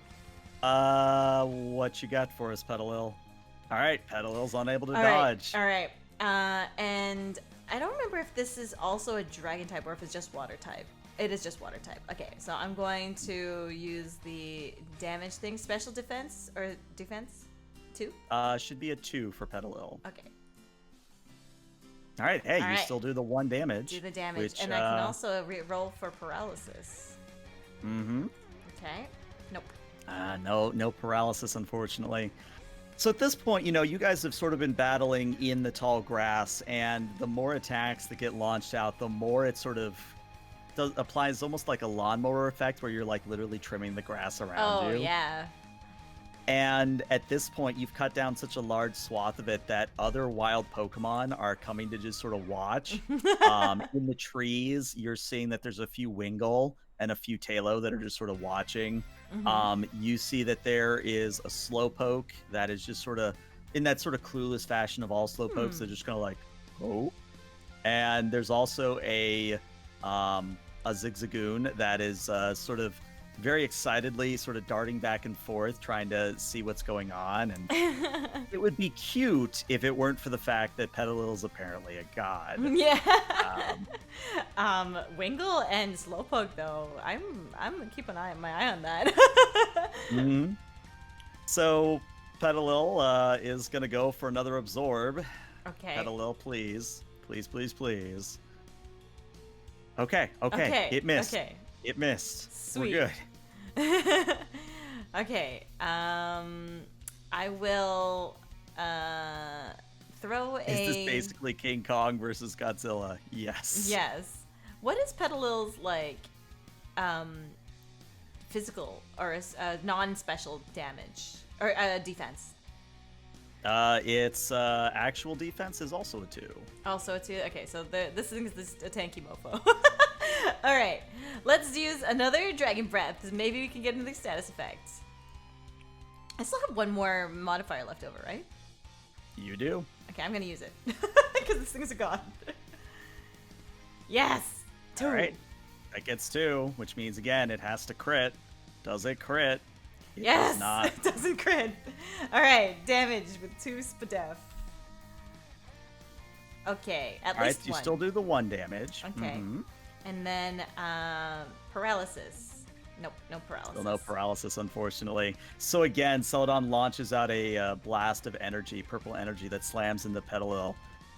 What you got for us, Petalil? All right, Petalil's unable to dodge. All right. And I don't remember if this is also a dragon type or if it's just water type. It is just water type. Okay, so I'm going to use the damage thing. Special defense or defense? 2? Should be a 2 for Petalil. Okay. All right. Hey, you still do the 1 damage. Do the damage, and I can also roll for paralysis. Okay. Nope. No paralysis, unfortunately. So at this point, you guys have sort of been battling in the tall grass, and the more attacks that get launched out, the more it sort of applies almost like a lawnmower effect, where you're like literally trimming the grass around you. Oh yeah. And at this point, you've cut down such a large swath of it that other wild Pokemon are coming to just sort of watch. In the trees, you're seeing that there's a few Wingull and a few Talo that are just sort of watching. You see that there is a Slowpoke that is just sort of in that sort of clueless fashion of all Slowpokes. They're just kind of like, oh. And there's also a Zigzagoon that is sort of very excitedly sort of darting back and forth, trying to see what's going on. And it would be cute if it weren't for the fact that Petalil's apparently a god. Yeah. Wingull and Slowpoke, though, I'm gonna keep my eye on that. So Petalil is gonna go for another absorb. Okay. Petalil, please. Please. Okay. It missed. Okay. It missed. Sweet. We're good. Okay. I will throw a. Is this basically King Kong versus Godzilla? Yes. Yes. What is Petalil's like physical or non-special damage or defense? Its actual defense is also a 2. Also a 2. Okay, so this thing is a tanky mofo. All right, let's use another Dragon Breath. Maybe we can get into the status effects. I still have one more modifier left over, right? You do. Okay, I'm gonna use it because this thing is a god. Yes. 2. All right. That gets 2, which means again it has to crit. Does it crit? It yes. does not. It doesn't crit. All right, damage with 2 spadef. Okay, at All least right, you 1. still do the 1 damage. Okay. And then paralysis. Nope, no paralysis. Still no paralysis, unfortunately. So again, Celadon launches out a blast of energy, purple energy, that slams into Petalil.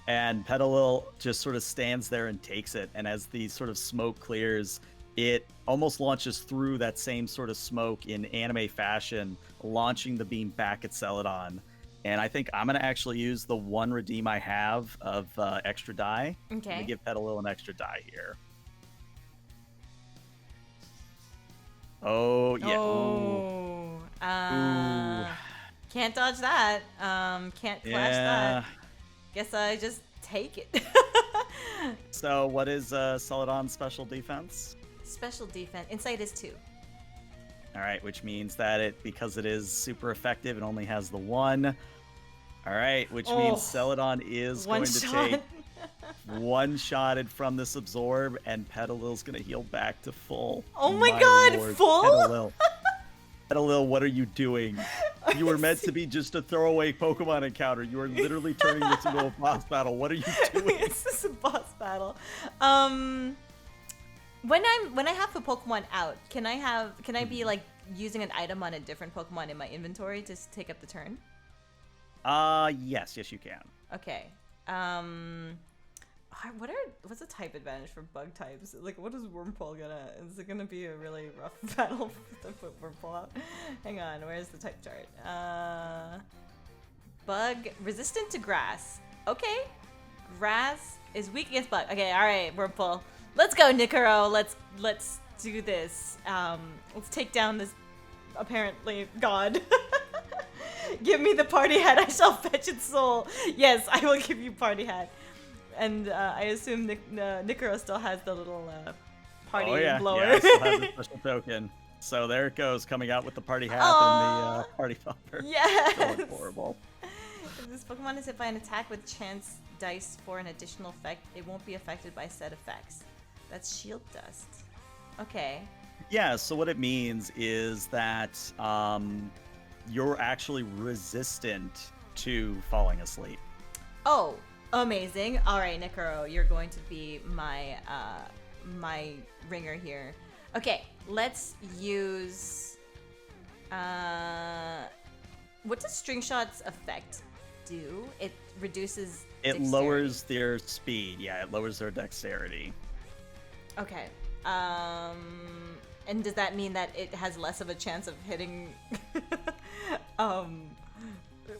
And Petalil just sort of stands there and takes it. And as the sort of smoke clears, it almost launches through that same sort of smoke in anime fashion, launching the beam back at Celadon. And I think I'm going to actually use the 1 redeem I have of extra die. Okay. I'm going to give Petalil an extra die here. Oh, yeah. Oh. Ooh. Can't dodge that. Can't clash that. Guess I just take it. So what is Celadon's special defense? Special defense. Insight is 2. All right, which means that because it is super effective, it only has the 1. All right, which means Celadon is going to take one-shotted from this absorb, and Petalil's going to heal back to full. Oh my god, Lord. full? Petalil, what are you doing? You were meant to be just a throwaway Pokemon encounter. You are literally turning this into a boss battle. What are you doing? This is a boss battle. When I have a Pokemon out, can I be like using an item on a different Pokemon in my inventory to take up the turn? Yes, you can. Okay. What's the type advantage for bug types? Like, what is Wurmple gonna? Is it gonna be a really rough battle to put Wurmple out? Hang on, where's the type chart? Bug resistant to grass. Okay, grass is weak against bug. Okay, all right, Wurmple. Let's go, Nikoro. Let's do this. Let's take down this apparently god. Give me the party hat. I shall fetch its soul. Yes, I will give you party hat. And I assume Nikoro still has the little party blower. Yeah, I still have the special token. So there it goes, coming out with the party hat and the party popper. Yes. So horrible. If this Pokemon is hit by an attack with chance dice for an additional effect, it won't be affected by said effects. That's shield dust. Okay. Yeah, so what it means is that you're actually resistant to falling asleep. Oh, amazing. All right, Nikoro, you're going to be my my ringer here. Okay, let's use what does String Shot's effect do? It reduces dexterity. Lowers their speed. Yeah, it lowers their dexterity. Okay. And does that mean that it has less of a chance of hitting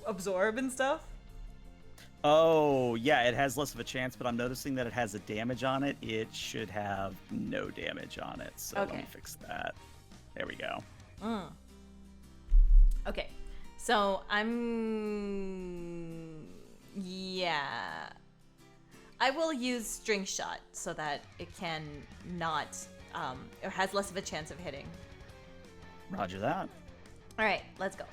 absorb and stuff? Oh, yeah, it has less of a chance, but I'm noticing that it has a damage on it. It should have no damage on it. So okay. Let me fix that. There we go. Okay. So yeah. I will use string shot so that it can not, or has less of a chance of hitting. Roger that. All right, let's go.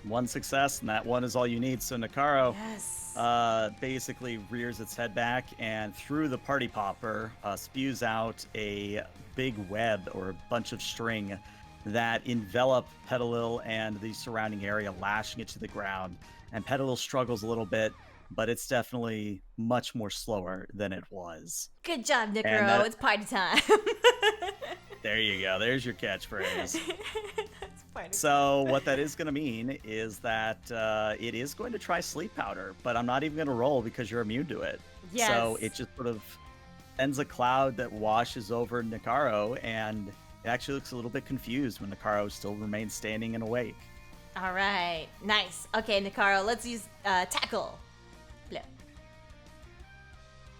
One success, and that one is all you need. So Nakaro Yes. basically rears its head back, and through the party popper spews out a big web or a bunch of string that envelop Petalil and the surrounding area, lashing it to the ground. And Petalil struggles a little bit, but it's definitely much more slower than it was. Good job, And Nicaro. It's party time. there you go. There's your catchphrase. It's party So what that is going to mean is that it is going to try sleep powder, but I'm not even going to roll because you're immune to it. Yes. So it just sort of sends a cloud that washes over Nakaro, and it actually looks a little bit confused when Nakaro still remains standing and awake. All right, nice. Okay, Nicaro, let's use tackle. Blip.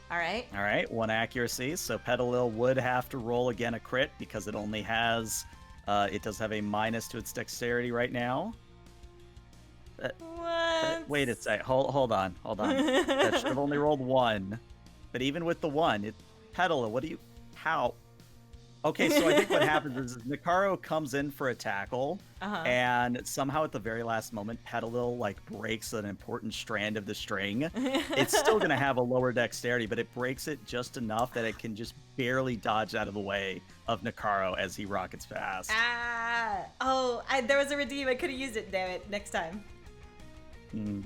All right. All right, 1 accuracy. So Petalil would have to roll again a crit because it only has, it does have a minus to its dexterity right now. What? Wait a sec. Hold on. That should have only rolled 1. But even with the 1, Petalil, what do you, how? Okay, so I think what happens is Nakaro comes in for a tackle, and somehow at the very last moment, Petalil like breaks an important strand of the string. It's still going to have a lower dexterity, but it breaks it just enough that it can just barely dodge out of the way of Nakaro as he rockets past. Ah! Oh, there was a redeem. I could have used it. Damn it! Next time. Hmm.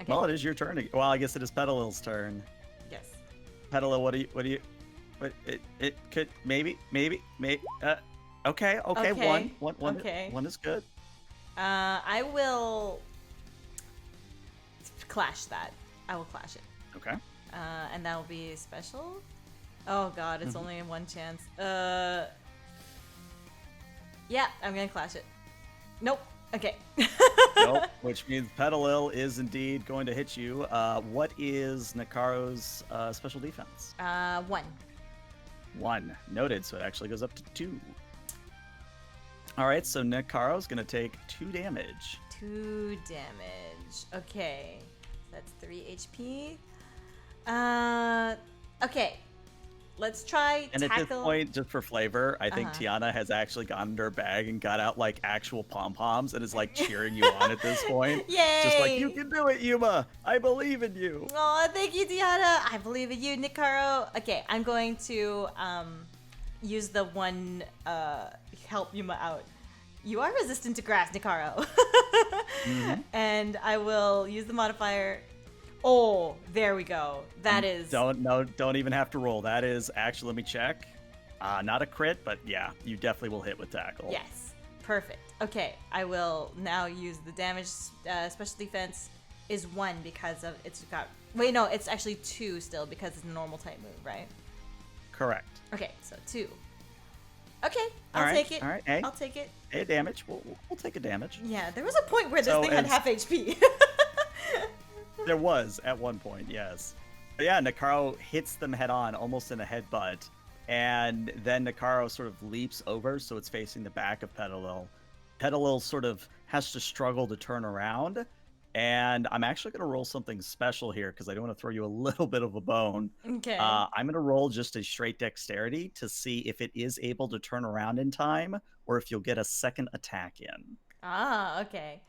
Okay. Well, it is your turn. Well, I guess it is Petalil's turn. Yes. Petalil, what do you? But it could maybe. Okay. Okay. One. Okay. One is good. I will clash that. I will clash it. Okay. And that will be special. Oh god, it's only one chance. Yeah, I'm gonna clash it. Nope. Okay. Nope. Which means Petalil is indeed going to hit you. What is Nakaro's special defense? 1. 1. Noted. So it actually goes up to 2. All right. So Nakaro's going to take 2 damage. 2 damage. Okay. That's 3 HP. Okay. Let's try And tackle. at this point, just for flavor, I think Tiana has actually gone into her bag and got out like actual pom-poms and is like cheering you on at this point. Yay! Just like, you can do it, Yuma. I believe in you. Oh, thank you, Tiana. I believe in you, Nicaro. Okay, I'm going to use the one help Yuma out. You are resistant to grass, Nicaro. And I will use the modifier. Oh, there we go. That is. Don't even have to roll. That is actually, let me check. Not a crit, but yeah, you definitely will hit with tackle. Yes, perfect. Okay, I will now use the damage. Special defense is 1 because of it's got. Wait, no, it's actually 2 still because it's a normal type move, right? Correct. Okay, so 2. Okay, I'll take it. All right, hey. I'll take it. Hey, damage. We'll take a damage. Yeah, there was a point where this thing had half HP. There was at one point, yes. But yeah, Nakaro hits them head on, almost in a headbutt. And then Nakaro sort of leaps over, so it's facing the back of Petalil. Petalil sort of has to struggle to turn around. And I'm actually going to roll something special here because I don't want to throw you a little bit of a bone. Okay. I'm going to roll just a straight dexterity to see if it is able to turn around in time or if you'll get a second attack in. Ah, okay.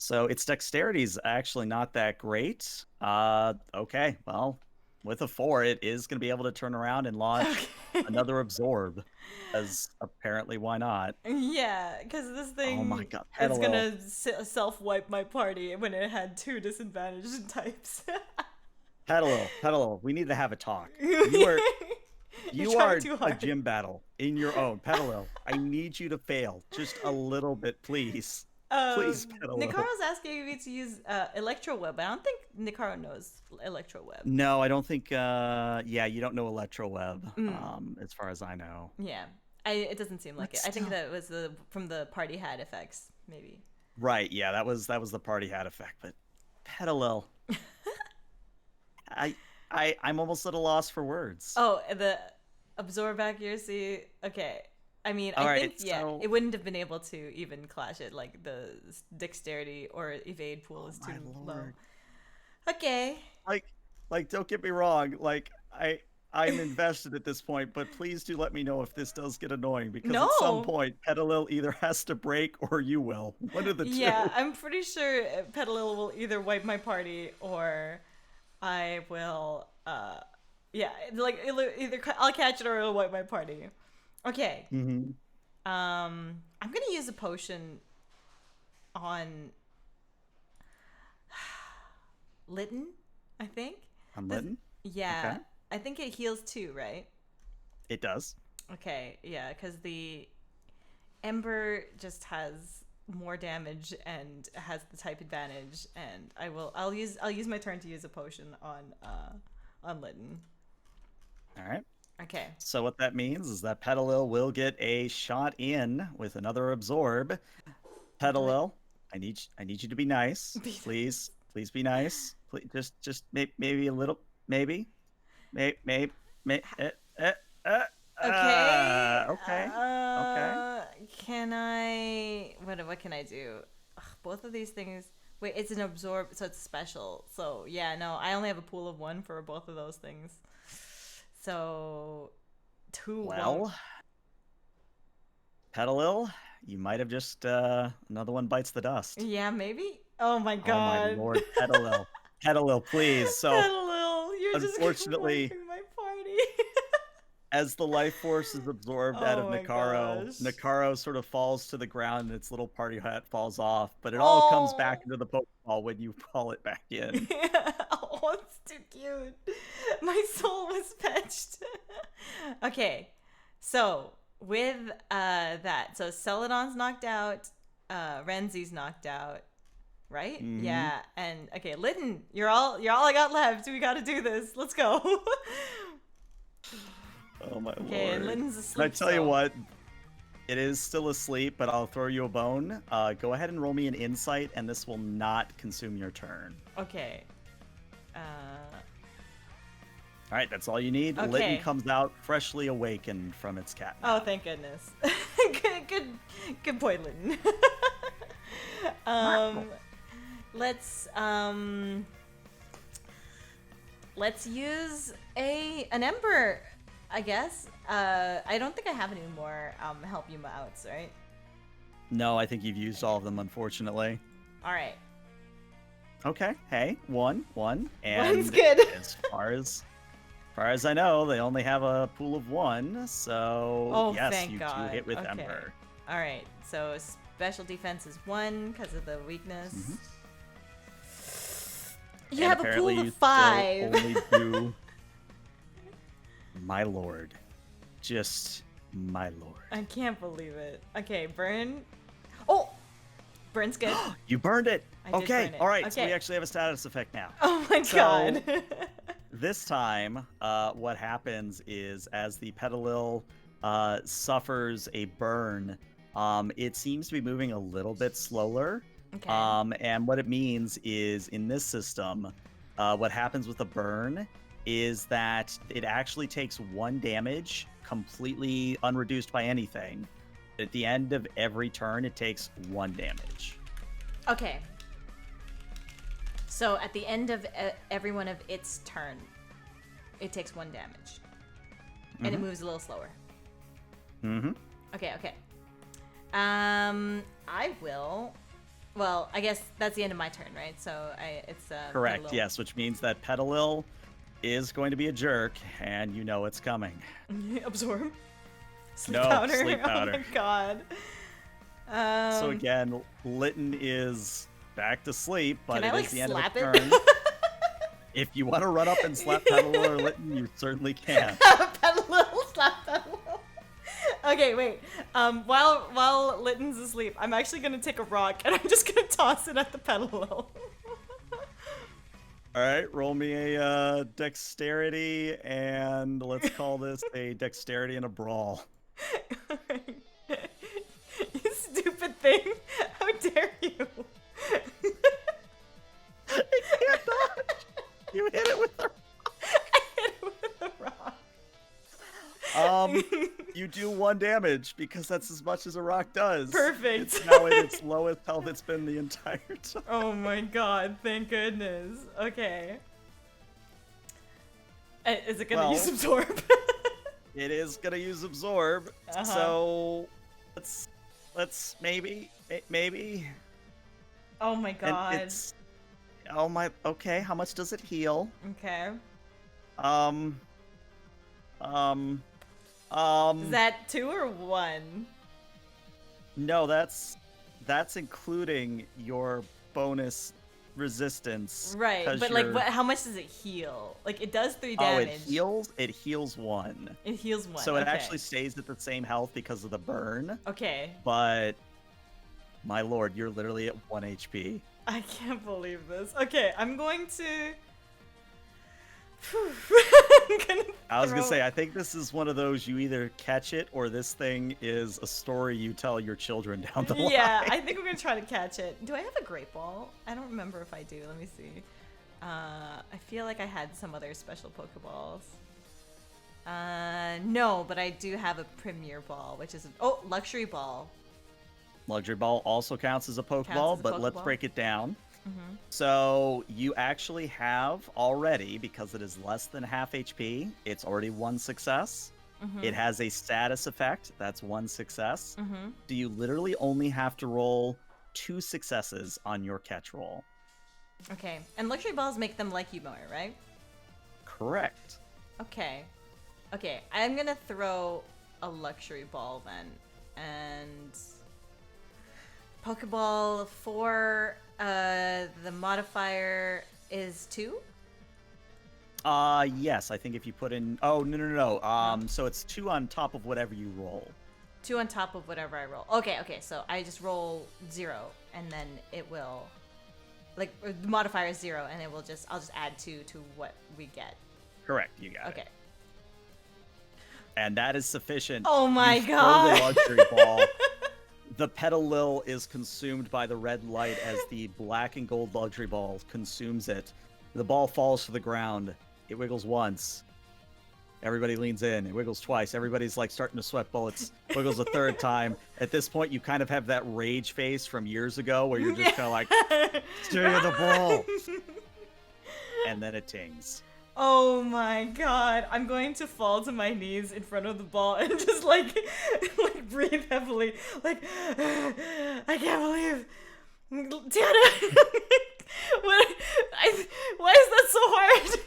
So its dexterity is actually not that great. Okay, well, with a 4, it is going to be able to turn around and launch another absorb. As apparently, why not? Yeah, because this thing Oh my god, is Petalil. gonna self-wipe my party when it had 2 disadvantaged types. Petalil, we need to have a talk. You trying are too a hard. gym battle in your own. Petalil, I need you to fail just a little bit, please. Please, Petalil. Nicaro's asking me to use Electro Web. I don't think Nicaro knows Electro Web. No, I don't think. Yeah, you don't know Electro Web, as far as I know. Yeah, it doesn't seem like But it. I think still. that was from the party hat effects, maybe. Right. Yeah, that was the party hat effect. But Petalil, I'm almost at a loss for words. Oh, the absorb accuracy. Okay. I mean, All I right, think so it wouldn't have been able to even clash it. Like the dexterity or evade pool is too my low. lord. Okay. Like don't get me wrong. Like I'm invested at this point, but please do let me know if this does get annoying because at some No. point Petalil either has to break or you will. One of the Yeah, two. I'm pretty sure Petalil will either wipe my party or I will. Yeah, like either I'll catch it or it'll wipe my party. Okay. Mm-hmm. I'm gonna use a potion on Lytton, I think. I'm This, letting. yeah, Okay. I think it heals too, right? It does. Okay, yeah, because the Ember just has more damage and has the type advantage, and I'll use my turn to use a potion on Lytton. All right. Okay. So what that means is that Petalil will get a shot in with another absorb. Petalil, I need you to be nice. Please be nice. Please just maybe a little maybe. Maybe Okay. okay. Okay. Can I? What can I do? Ugh, both of these things. Wait, it's an absorb, so it's special. So yeah, no, I only have a pool of 1 for both of those things. So 2. Well, Petalil, you might have just another one bites the dust. Yeah, maybe. Oh my Oh my god. lord, Petalil. Petalil, please. So Petalil, you're just unfortunately, wiping my party. as the life force is absorbed out of Oh my Nakaro, gosh. Nakaro sort of falls to the ground and its little party hat falls off, but it all comes back Oh. into the Pokeball when you call it back in. Oh, it's too cute. My soul was fetched. Okay, so with that, so Celadon's knocked out, Renzi's knocked out, right? Mhm. Yeah, and okay, Lytton, you're all I got left. We got to do this. Let's go. Oh my Okay, and lord. Lytton's Can I asleep. tell you what? It is still asleep, but I'll throw you a bone. Go ahead and roll me an insight, and this will not consume your turn. Okay. All right, that's all you need. Okay. Lytton comes out freshly awakened from its cat nap. Oh, thank goodness. good point, Lytton. Let's use an ember, I guess. I don't think I have any more help Yuma outs, right? No, I think you've used all of them, unfortunately. All right. Okay, hey, one, and One's good. as far as I know, they only have a pool of 1, so Oh, yes, thank you God. do hit with Okay. Ember. All right. So special defense is 1 because of the weakness. Mhm. You And have a apparently pool you of 5. still only do... My lord. Just my lord. I can't believe it. Okay, burn. Oh, burn's good. You burned it! I did Okay, burn it. alright, so Okay. we actually have a status effect now. Oh my So- god. This time, what happens is as the Petalil suffers a burn, it seems to be moving a little bit slower. Okay. And what it means is in this system, what happens with a burn is that it actually takes 1 damage completely unreduced by anything. At the end of every turn, it takes 1 damage. Okay. So at the end of every one of its turn, it takes 1 damage. And it moves a little slower. Mm-hmm. Okay. I will. Well, I guess that's the end of my turn, right? So it's Correct, Petalil. yes, which means that Petalil is going to be a jerk, and you know it's coming. Absorb. Sleep No, powder. sleep powder. Oh my god. So again, Lytton is back to sleep, but can I it is the end of slap the it? turn. If you want to run up and slap Petalil or Lytton, you certainly can. Petalil, slap Petalil. Okay, wait. While Lytton's asleep, I'm actually gonna take a rock and I'm just gonna toss it at the Petalil. All right, roll me a dexterity, and let's call this a dexterity and a brawl. You stupid thing! How dare you? It can't dodge. You hit it with the I hit it with a rock. You do 1 damage because that's as much as a rock does. Perfect. It's now at its lowest health it's been the entire time. Oh my god, thank goodness. Okay. Is it gonna use absorb? It is gonna use absorb. So let's maybe. Oh my god. And it's okay, how much does it heal? Okay. Is that 2 or 1? No, that's including your bonus resistance. Right, but like, how much does it heal? Like, it does 3 damage. Oh, it heals 1. It heals 1. So it actually stays at the same health because of the burn. Okay. But my lord, you're literally at 1 HP. I can't believe this. Okay, I'm going to. I was gonna say, I think this is one of those you either catch it or this thing is a story you tell your children down the line. Yeah, I think we're gonna try to catch it. Do I have a great ball? I don't remember if I do. Let me see. I feel like I had some other special Pokeballs. No, but I do have a Premier Ball, which is Luxury Ball. Luxury Ball also counts as a Pokeball, but let's break it down. So you actually have already, because it is less than half HP, it's already 1 success. It has a status effect, that's 1 success. So you literally only have to roll 2 successes on your catch roll. Okay, and Luxury Balls make them like Yuma, right? Correct. Okay. Okay, I'm gonna throw a Luxury Ball then, and Pokeball 4, the modifier is 2? Yes, I think if you put in... Oh, no. So it's 2 on top of whatever you roll. 2 on top of whatever I roll. Okay, so I just roll 0, and then it will... Like, the modifier is 0, and it will just... I'll just add 2 to what we get. Correct, you got it. Okay. And that is sufficient. Oh my you god! Throw the Luxury Ball. The Petalil is consumed by the red light as the black and gold Luxury Ball consumes it. The ball falls to the ground. It wiggles once. Everybody leans in. It wiggles twice. Everybody's like starting to sweat bullets. Wiggles a 3rd time. At this point, you kind of have that rage face from years ago where you're just kind of like, stay in the ball. And then it tings. Oh my god, I'm going to fall to my knees in front of the ball and just like breathe heavily. Like, I can't believe. Tiana! Why is that so hard?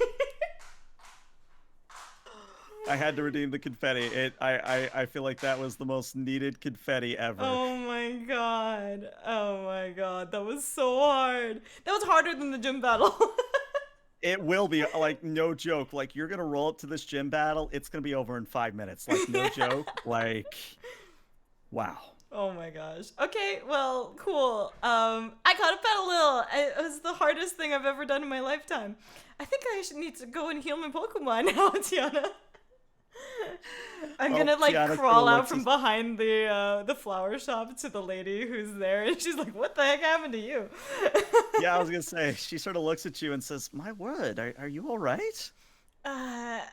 I had to redeem the confetti. I feel like that was the most needed confetti ever. Oh my god. Oh my god. That was so hard. That was harder than the gym battle. It will be, like, no joke. Like, you're gonna roll up to this gym battle, it's gonna be over in 5 minutes. Like, no joke. Like, wow. Oh my gosh. Okay, well, cool. I caught a Petalil. It was the hardest thing I've ever done in my lifetime. I think I should need to go and heal my Pokemon now, Tiana. I'm gonna like Tiana crawl out from behind the flower shop to the lady who's there, and she's like, "What the heck happened to you?" Yeah, I was gonna say. She sort of looks at you and says, "My word, are you all right?" I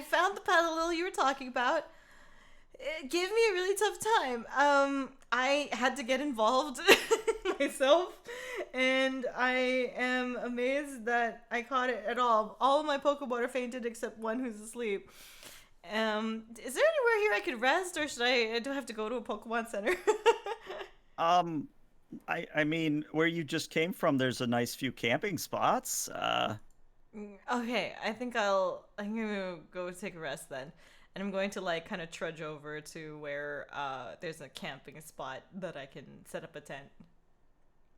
found the Petalil you were talking about. It gave me a really tough time. I had to get involved myself, and I am amazed that I caught it at all. All of my Pokemon are fainted except one who's asleep. Is there anywhere here I could rest, or do I have to go to a Pokemon Center? I mean, where you just came from, there's a nice few camping spots. Okay, I think I'm gonna go take a rest then. And I'm going to like kind of trudge over to where there's a camping spot that I can set up a tent.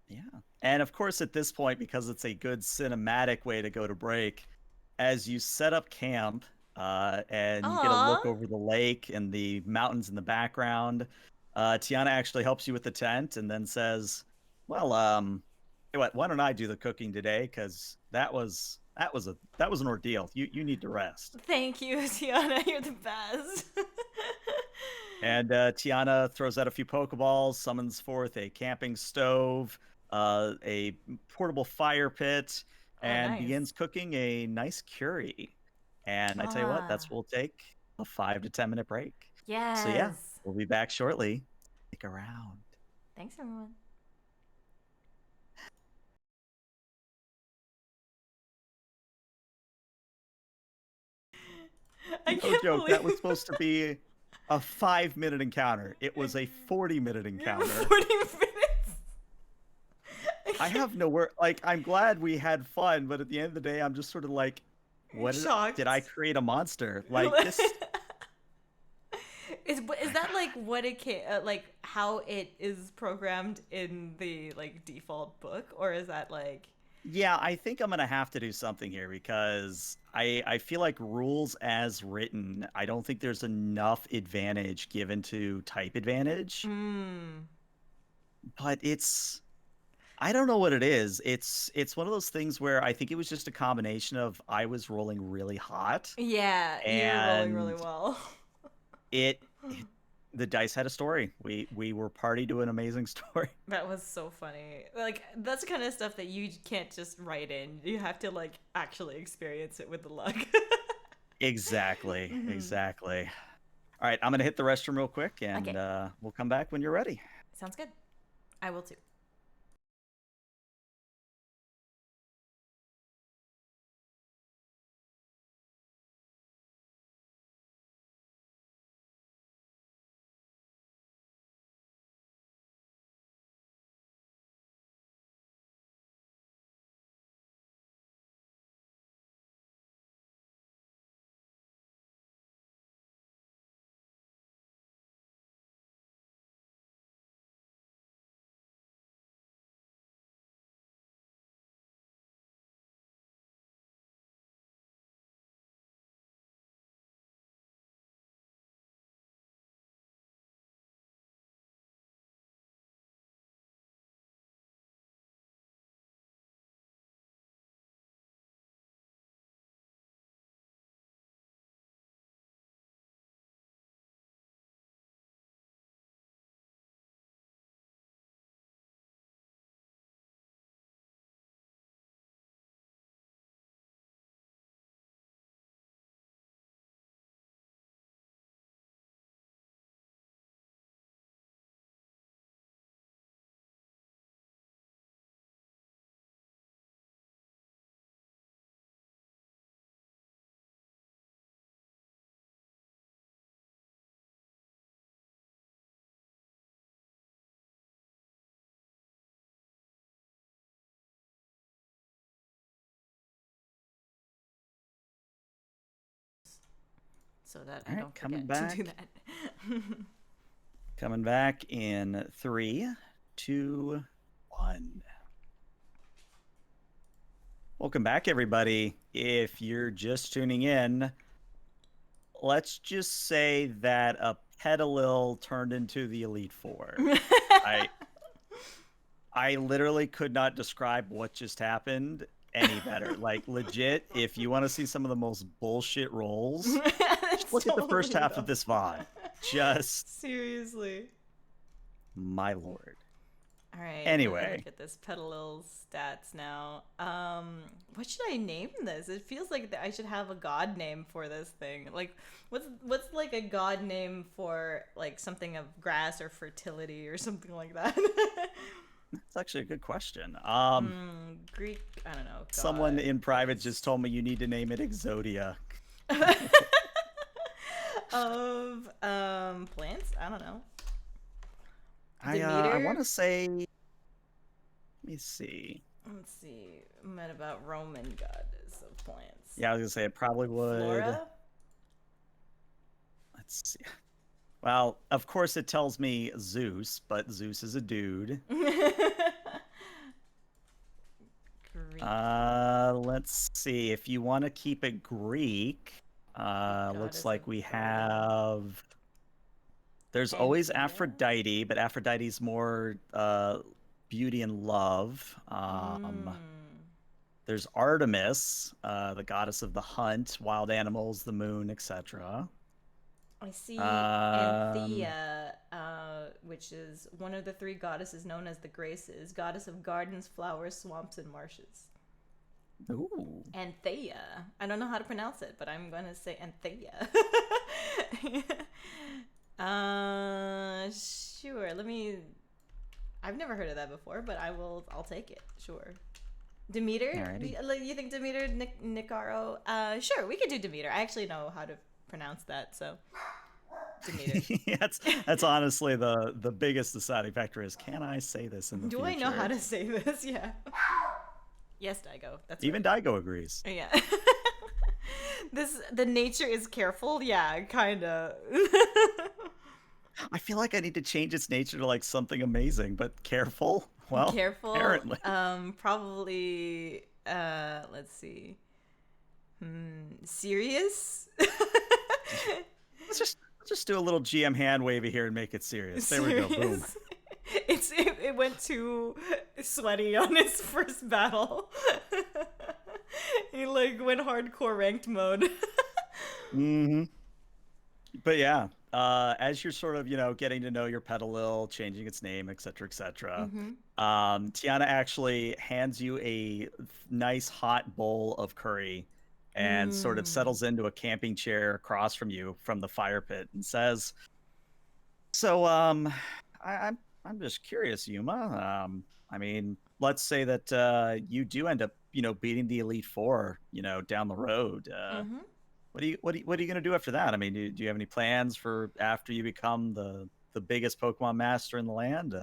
Yeah. And of course, at this point, because it's a good cinematic way to go to break, as you set up camp and you get a look over the lake and the mountains in the background, Tiana actually helps you with the tent and then says, well, hey, why don't I do the cooking today? Because that was an ordeal. You need to rest. Thank you, Tiana. You're the best. And Tiana throws out a few Pokeballs, summons forth a camping stove, a portable fire pit, and begins cooking a nice curry. And I tell you what, that's what we'll take a 5 to 10 minute break. So yeah, Yes. we'll be back shortly. Stick around. Thanks, everyone. I No can't joke. That was believe supposed to be a 5 minute encounter. It was a 40 minute encounter. 40 minutes. I have no word. Like, I'm glad we had fun, but at the end of the day, I'm just sort of like, what did I Shocked. create a monster? Like this. Is that like what it can like how it is programmed in the like default book, or is that like Yeah, I think I'm gonna have to do something here because I feel like rules as written, I don't think there's enough advantage given to type advantage. mm, But I don't know what it is. It's one of those things where I think it was just a combination of I was rolling really hot yeah, you're rolling really and well. it the dice had a story. We were party to an amazing story. That was so funny. Like that's the kind of stuff that you can't just write in. You have to like actually experience it with the luck. Exactly. Mhm. Exactly. All right, I'm gonna hit the restroom real quick and Okay, we'll come back when you're ready. sounds good. I will too. So that I All right, don't forget to do that. coming back in 3, 2, 1. Welcome back, everybody. If you're just tuning in, let's just say that a Petalil turned into the Elite Four. I I literally could not describe what just happened any better. Like legit, if you want to see some of the most bullshit rolls, just That's look at the first totally half though. of this VOD. Just Seriously. my lord. All right, let me look Anyway, at this Petalil stats now. What should I name this? It feels like I should have a god name for this thing. Like, what's like a god name for like something of grass or fertility or something like that? that's actually a good question. Greek, I don't know, Someone in private just goddess told me you need to name it Exodia. of plants. I don't know. I want Demeter. to say, let me see. Let's see. What about Roman goddess of plants? Yeah, I was gonna say it probably would. Flora. Let's see. Well, of course it tells me Zeus, but Zeus is a dude. Greek Let's see. If you want to keep it Greek, looks goddess of like we breeding. have. There's always Panthea. Aphrodite, but Aphrodite's more beauty and love. Mm. There's Artemis, the goddess of the hunt, wild animals, the moon, etc. I see Um, Anthea, which is one of the three goddesses known as the Graces, goddess of gardens, flowers, swamps, and marshes. Ooh. Anthea. I don't know how to pronounce it, but I'm going to say Anthea. Sure. I've never heard of that before, but I'll take it. Sure. Demeter? Alrighty. You think Demeter, Nicaro? Sure, we could do Demeter. I actually know how to pronounce that, so Demeter. that's honestly the biggest deciding factor is, can I say this in the Do future? I know how to say this? Yeah. Yes, Daigo. That's Even right. Daigo agrees. Yeah. The nature is careful. Yeah, kind of. I feel like I need to change its nature to like something amazing, but careful. Well, Careful. apparently. Probably. Let's see. Serious. Let's just do a little GM hand wavy here and make it serious. There we go. Boom. It went too sweaty on his first battle. He like went hardcore ranked mode. Mm-hmm. But yeah, as you're sort of, getting to know your pet a little, changing its name, etc., etc., Tiana actually hands you a nice hot bowl of curry and sort of settles into a camping chair across from you from the fire pit and says, "So, I'm just curious, Yuma. I mean, let's say that you do end up, beating the Elite Four, down the road. What are you gonna do after that? I mean, do you have any plans for after you become the biggest Pokemon master in the land?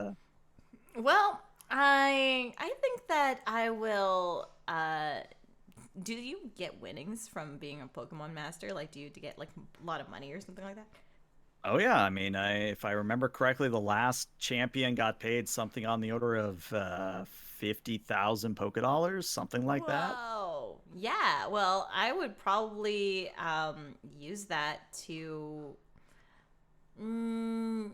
Well, I think that I will. Do you get winnings from being a Pokemon master? Like, do you get like a lot of money or something like that? Oh yeah, I mean, if I remember correctly, the last champion got paid something on the order of 50,000 Pokedollars, something like that. Whoa. Yeah. Well, I would probably use that to. Mm,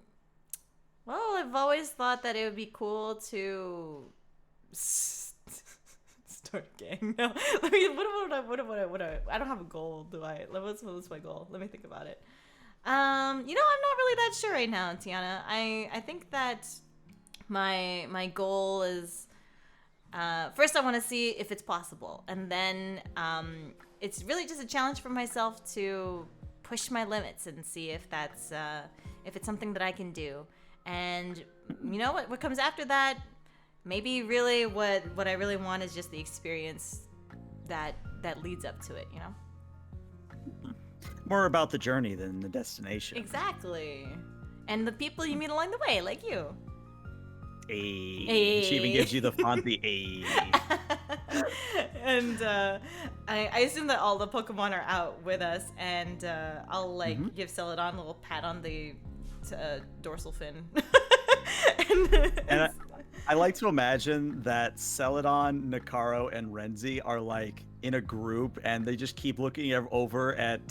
well, I've always thought that it would be cool to start a gang. No, I mean, I don't have a goal, do I? What's my goal? Let me think about it. I'm not really that sure right now, Tiana. I think that my goal is first I want to see if it's possible, and then it's really just a challenge for myself to push my limits and see if that's if it's something that I can do. And what comes after that? Maybe really what I really want is just the experience that leads up to it. More about the journey than the destination. Exactly. And the people you meet along the way, like you. Ayy. She even gives you the Fonzie ayy. And I assume that all the Pokemon are out with us, and I'll give Celadon a little pat on the dorsal fin. And I like to imagine that Celadon, Nicaro, and Renzi are like in a group, and they just keep looking over at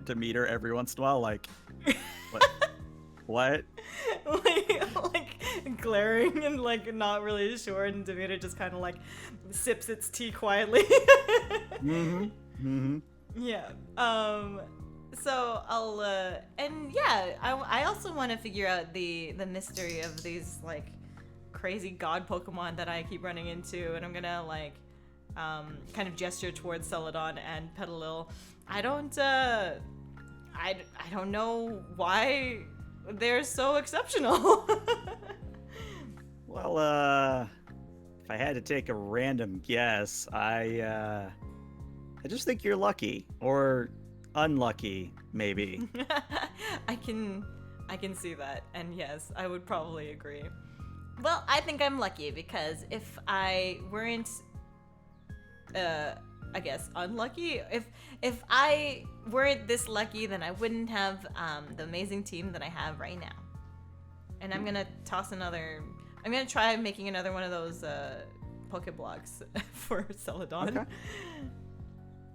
Demeter every once in a while, like, what? like glaring and like not really sure, and Demeter just kind of like sips its tea quietly. Yeah. So I'll and yeah, I also want to figure out the mystery of these like crazy god Pokemon that I keep running into, and I'm gonna like kind of gesture towards Celadon and Petalil. I don't know why they're so exceptional. Well, if I had to take a random guess, I just think you're lucky or unlucky, maybe. I can see that, and yes, I would probably agree. Well, I think I'm lucky because if I weren't I guess unlucky, if I weren't this lucky, then I wouldn't have the amazing team that I have right now. And I'm gonna try making another one of those Pokeblocks for Celadon. Okay.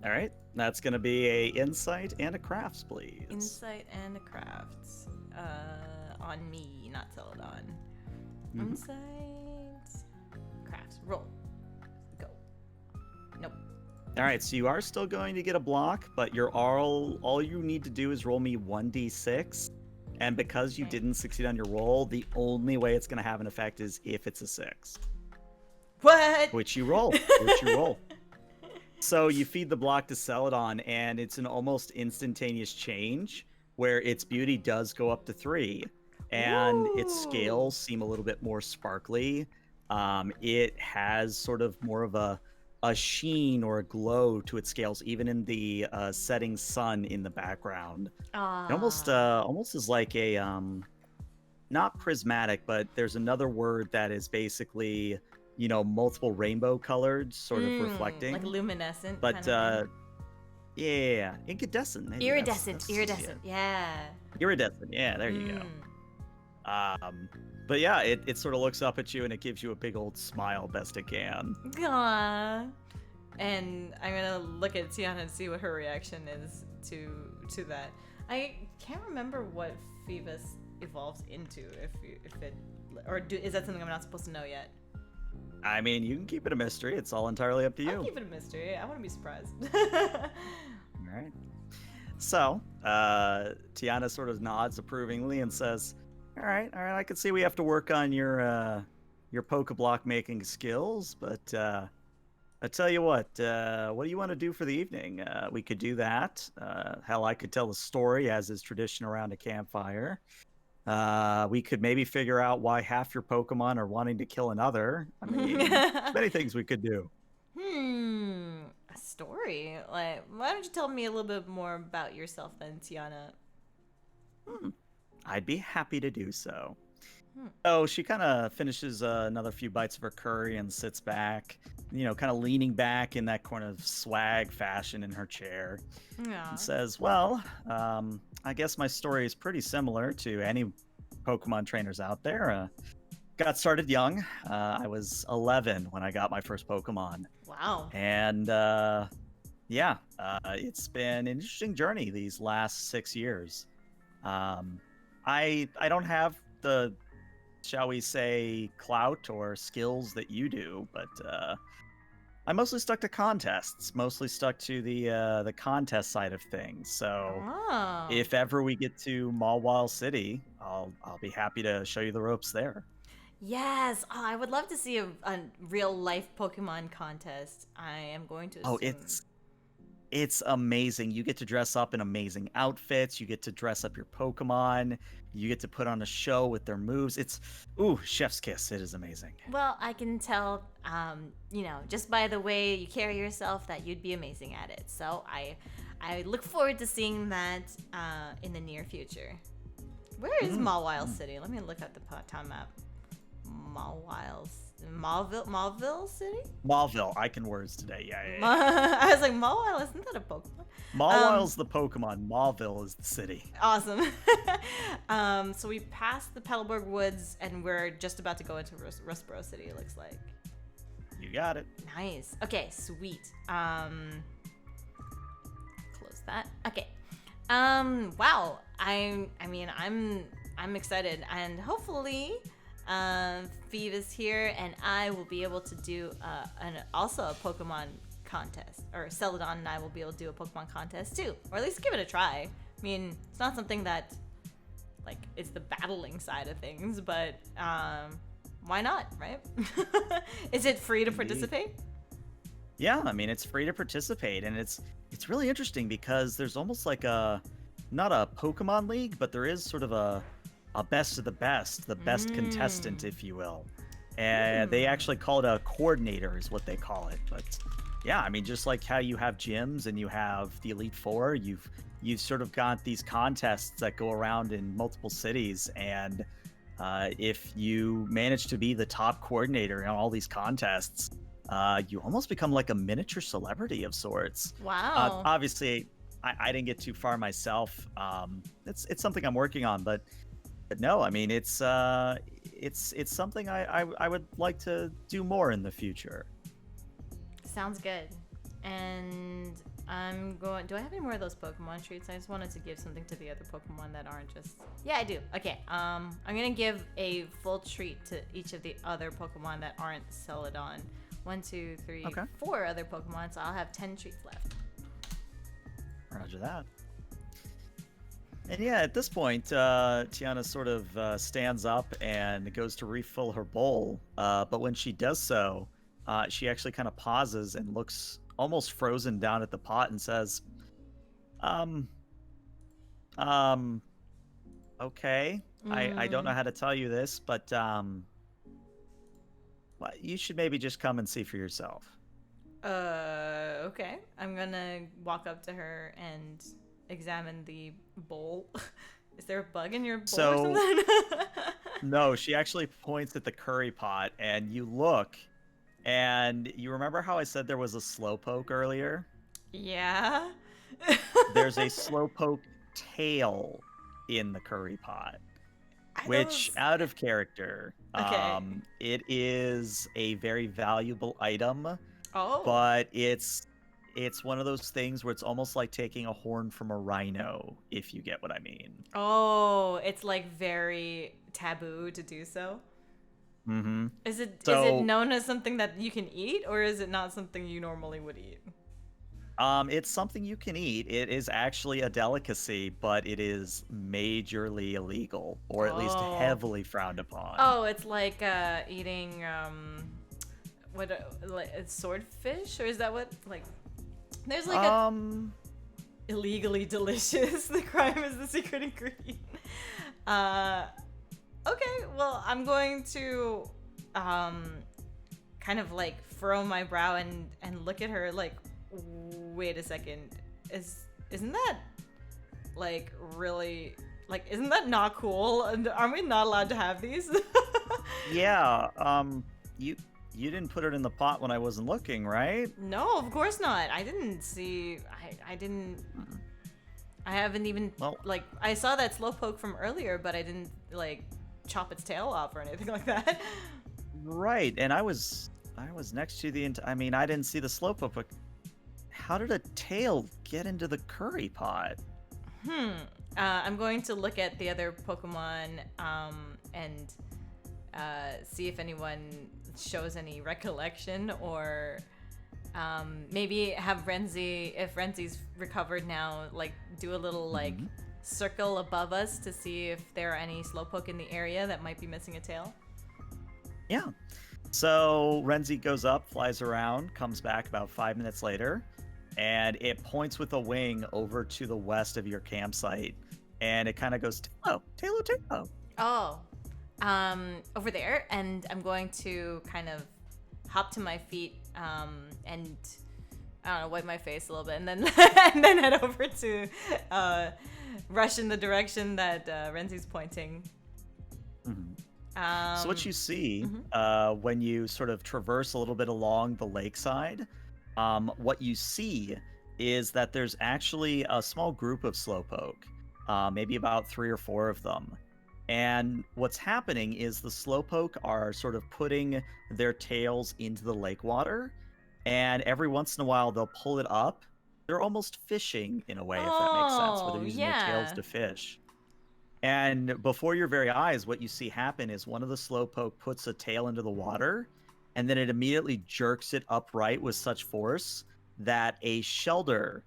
All right, that's gonna be a insight and a crafts, please. Insight and a crafts on me, not Celadon. Mm-hmm. Insight, crafts, roll, go. Nope. All right, so you are still going to get a block, but you're all you need to do is roll me 1d6, and because you didn't succeed on your roll, the only way it's gonna have an effect is if it's a 6. What? Which you roll. So you feed the block to Celadon, and it's an almost instantaneous change where its beauty does go up to 3, and its Ooh. scales seem a little bit more sparkly. It has sort of more of a sheen or a glow to its scales, even in the setting sun in the background. It Ah. almost is like a not prismatic, but there's another word that is basically, multiple rainbow colored, sort of Like reflecting. luminescent But kind of thing. yeah, incandescent. Maybe Iridescent. that's yeah, Iridescent. Yeah. iridescent. Yeah, there you go. Mm. But yeah, it sort of looks up at you and it gives you a big old smile, best it can. Aww. And I'm gonna look at Tiana and see what her reaction is to that. I can't remember what Phoebus evolves into, if it, or is that something I'm not supposed to know yet? I mean, you can keep it a mystery. It's all entirely up to I'll you. keep it a mystery. I want to be surprised. All right. So, Tiana sort of nods approvingly and says, all right, I can see we have to work on your Pokeblock making skills, but I tell you what do you want to do for the evening? We could do that. Hell, I could tell a story, as is tradition around a campfire. We could maybe figure out why half your Pokemon are wanting to kill another. I mean, there's many things we could do. A story? Like, why don't you tell me a little bit more about yourself then, Tiana? Hmm. I'd be happy to do so. Hmm. Oh, she kind of finishes another few bites of her curry and sits back, kind of leaning back in that kind of swag fashion in her chair, and Yeah. says, well, I guess my story is pretty similar to any Pokemon trainers out there. Got started young. I was 11 when I got my first Pokemon. Wow. And yeah, it's been an interesting journey these last 6 years. I don't have the, shall we say, clout or skills that you do, but I mostly stuck to contests, mostly stuck to the contest side of things. So Oh. if ever we get to Mawile City, I'll be happy to show you the ropes there. Yes. Oh, I would love to see a real life Pokemon contest. I am going to Oh, assume. it's amazing. You get to dress up in amazing outfits. You get to dress up your Pokemon. You get to put on a show with their moves. It's chef's kiss. It is amazing. Well, I can tell, just by the way you carry yourself, that you'd be amazing at it. So I look forward to seeing that in the near future. Where is Mawile City? Let me look at the town map. Mawville City? Mawville. I can words today. Yeah. I was like, Mawile, isn't that a Pokemon? Mawile's the Pokemon. Mawville is the city. Awesome. So we passed the Petalburg Woods, and we're just about to go into Rustboro City, it looks like. You got it. Nice. Okay, sweet. Close that. Okay. Wow. I'm excited, and hopefully Phoebus here and I will be able to do also a Pokemon contest, or Celadon and I will be able to do a Pokemon contest too, or at least give it a try. I mean, it's not something that, like, it's the battling side of things, but why not, right? Is it free to participate? Yeah, I mean, it's free to participate, and it's really interesting because there's almost like not a Pokemon League, but there is sort of a best of the best contestant, if you will. And they actually call it a coordinator is what they call it. But yeah, I mean, just like how you have gyms and you have the Elite Four, you've sort of got these contests that go around in multiple cities, and if you manage to be the top coordinator in all these contests, you almost become like a miniature celebrity of sorts. Wow. Obviously, I didn't get too far myself. It's something I'm working on, but no, I mean, it's something I would like to do more in the future. Sounds good. And do I have any more of those Pokemon treats? I just wanted to give something to the other Pokemon that aren't just... Yeah, I do. Okay, I'm gonna give a full treat to each of the other Pokemon that aren't Celadon. 1, 2, 3, Okay. 4 other Pokemon, so I'll have 10 treats left. Roger that. And yeah, at this point, Tiana sort of stands up and goes to refill her bowl. But when she does so, she actually kind of pauses and looks almost frozen down at the pot and says, um, um, okay. I don't know Mm. how to tell you this, but well, you should maybe just come and see for yourself. Okay. I'm gonna walk up to her and examine the bowl. Is there a bug in your bowl or So, something? no, she actually points at the curry pot, and you look, and you remember how I said there was a slowpoke earlier? Yeah. There's a slowpoke tail in the curry pot, That which, was out of character, okay. it is a very valuable item, Oh. but it's one of those things where it's almost like taking a horn from a rhino, if you get what I mean. Oh, it's like very taboo to do so. Mm-hmm. Is it So, known as something that you can eat, or is it not something you normally would eat? it's something you can eat. It is actually a delicacy, but it is majorly illegal, or at least Oh. heavily frowned upon. Oh, it's like eating what like a swordfish, or is that what like there's like a Um, illegally delicious. The crime is the secret ingredient. Uh okay, well, I'm going to um kind of like furrow my brow and look at her like, wait a second. Isn't that like really like isn't that not cool? And aren't we not allowed to have these? yeah, you you didn't put it in the pot when I wasn't looking, right? No, of course not. I didn't see. I didn't. Mm. I haven't even Well, like. I saw that slowpoke from earlier, but I didn't like chop its tail off or anything like that. right, and I was next to I mean, I didn't see the slowpoke, but how did a tail get into the curry pot? Hmm. I'm going to look at the other Pokemon and see if anyone shows any recollection or maybe have Renzi, if Renzi's recovered now, like do a little like Mhm. circle above us to see if there are any Slowpoke in the area that might be missing a tail. Yeah. So Renzi goes up, flies around, comes back about 5 minutes later, and it points with a wing over to the west of your campsite. And it kind of goes, oh, Taylor, Taylor. Oh, over there, and I'm going to kind of hop to my feet and I don't know, wipe my face a little bit, and then and then head over to rush in the direction that Renzi's pointing. Mhm. So what Um, you see mhm. when you sort of traverse a little bit along the lakeside, what you see is that there's actually a small group of slowpoke, maybe about 3 or 4 of them. And what's happening is the slowpoke are sort of putting their tails into the lake water, and every once in a while they'll pull it up. They're almost fishing in a way, if that makes sense, where they're Oh, using their tails yeah. to fish. And before your very eyes, what you see happen is one of the slowpoke puts a tail into the water, and then it immediately jerks it upright with such force that a shelter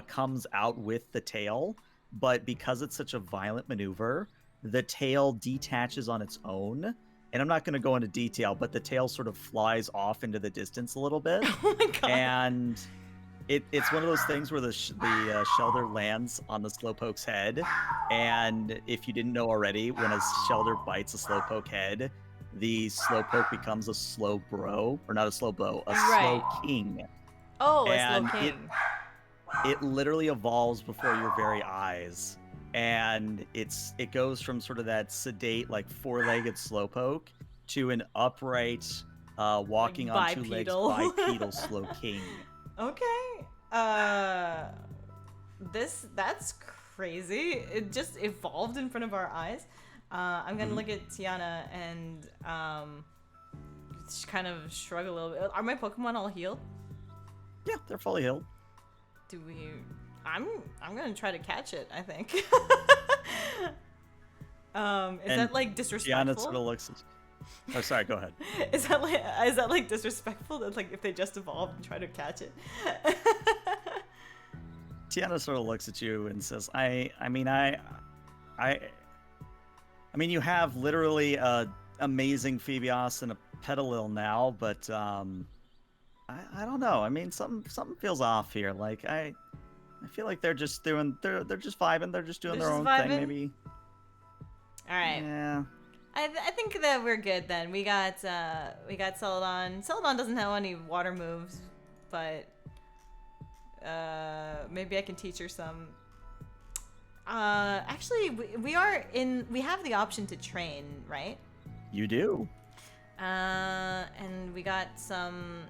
comes out with the tail. But because it's such a violent maneuver, the tail detaches on its own. And I'm not going to go into detail, but the tail sort of flies off into the distance a little bit. Oh my god. And it's one of those things where the shelter lands on the slowpoke's head, and if you didn't know already, when a shelter bites a slowpoke head, the slowpoke becomes a slow bro, or not a slow bro, a slow Right. king, Oh, a slow and it king. it literally evolves before your very eyes, and it goes from sort of that sedate like four-legged slowpoke to an upright, walking Like on two legs bipedal. bipedal slow king. Okay. Uh that's crazy. It just evolved in front of our eyes. I'm gonna Mhm. look at Tiana and just kind of shrug a little bit. Are my Pokemon all healed? Yeah, they're fully healed. Do we? I'm I'm gonna try to catch it. I think. Is And that like Tiana sort disrespectful? of looks. Oh, sorry. Go ahead. Is that like disrespectful that like if they just evolved and try to catch it? Tiana sort of looks at you and says, I mean, you have literally a amazing Phoebios and a Petalil now, but I don't know. I mean, something feels off here. Like I feel like they're just just vibing. They're just doing They're their just own vibing? thing. Maybe. All right. Yeah. I think that we're good then. We got Celadon. Celadon doesn't have any water moves, but maybe I can teach her some. Actually, we have the option to train, right? You do. And we got some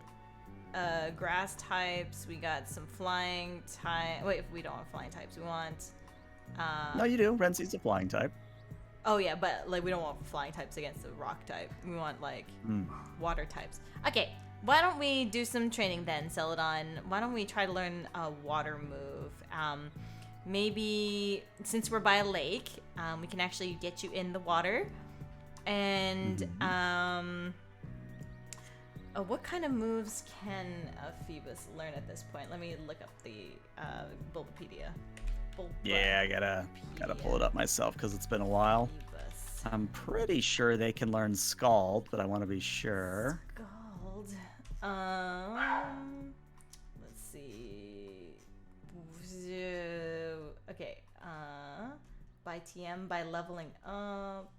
grass types. We got some flying type. Wait, we don't want flying types. We want. No, you do. Renzi's a flying type. Oh yeah, but like we don't want flying types against the rock type. We want like water types. Okay, why don't we do some training then, Celadon? Why don't we try to learn a water move? Maybe since we're by a lake, we can actually get you in the water. And what kind of moves can Phoebus learn at this point? Let me look up the Bulbapedia. Yeah, I gotta pull it up myself because it's been a while. Phoebus. I'm pretty sure they can learn Scald, but I want to be sure. Scald. Let's see. Okay. By TM, by leveling up.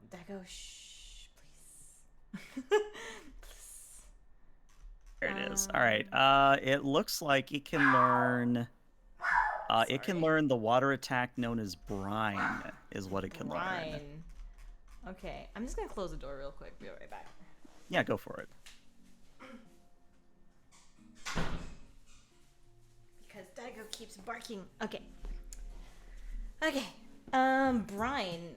Dago, shh, please. Please. There it is. All right. It looks like it can learn. It can learn the water attack known as Brine, is what it can learn. Brine. Okay, I'm just gonna close the door real quick. Be right back. Yeah, go for it. Because Daigo keeps barking. Okay. Okay. Brine.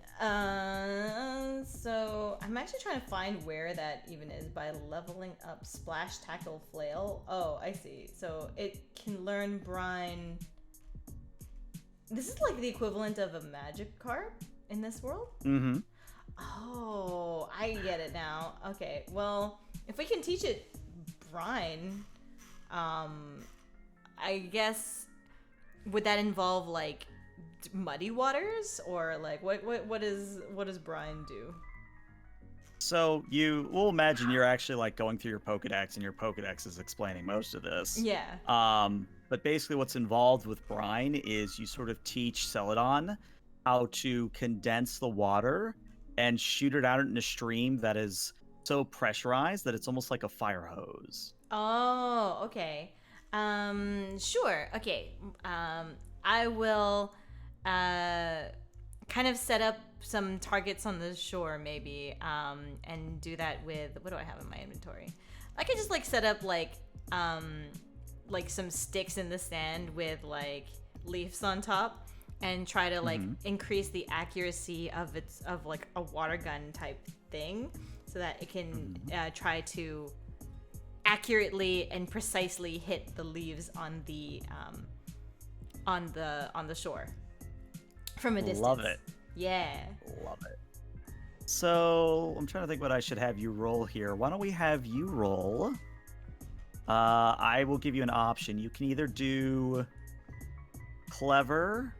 So I'm actually trying to find where that even is by leveling up Splash, Tackle, Flail. Oh, I see. So it can learn Brine. This is like the equivalent of a Magikarp in this world? Mm-hmm. Oh, I get it now. Okay, well, if we can teach it Brine, I guess, would that involve like muddy waters, or like what does Brine do? So we'll imagine you're actually like going through your Pokedex, and your Pokedex is explaining most of this. Yeah. But basically what's involved with Brine is you sort of teach Celadon how to condense the water and shoot it out in a stream that is so pressurized that it's almost like a fire hose. Oh, okay. Sure. Okay. I will kind of set up some targets on the shore maybe, and do that with, what do I have in my inventory? I could just like set up like some sticks in the sand with like leaves on top, and try to like increase the accuracy of like a water gun type thing, so that it can try to accurately and precisely hit the leaves on the shore from a distance. Love it. Yeah. Love it. So I'm trying to think what I should have you roll here. Why don't we have you roll? I will give you an option. You can either do clever,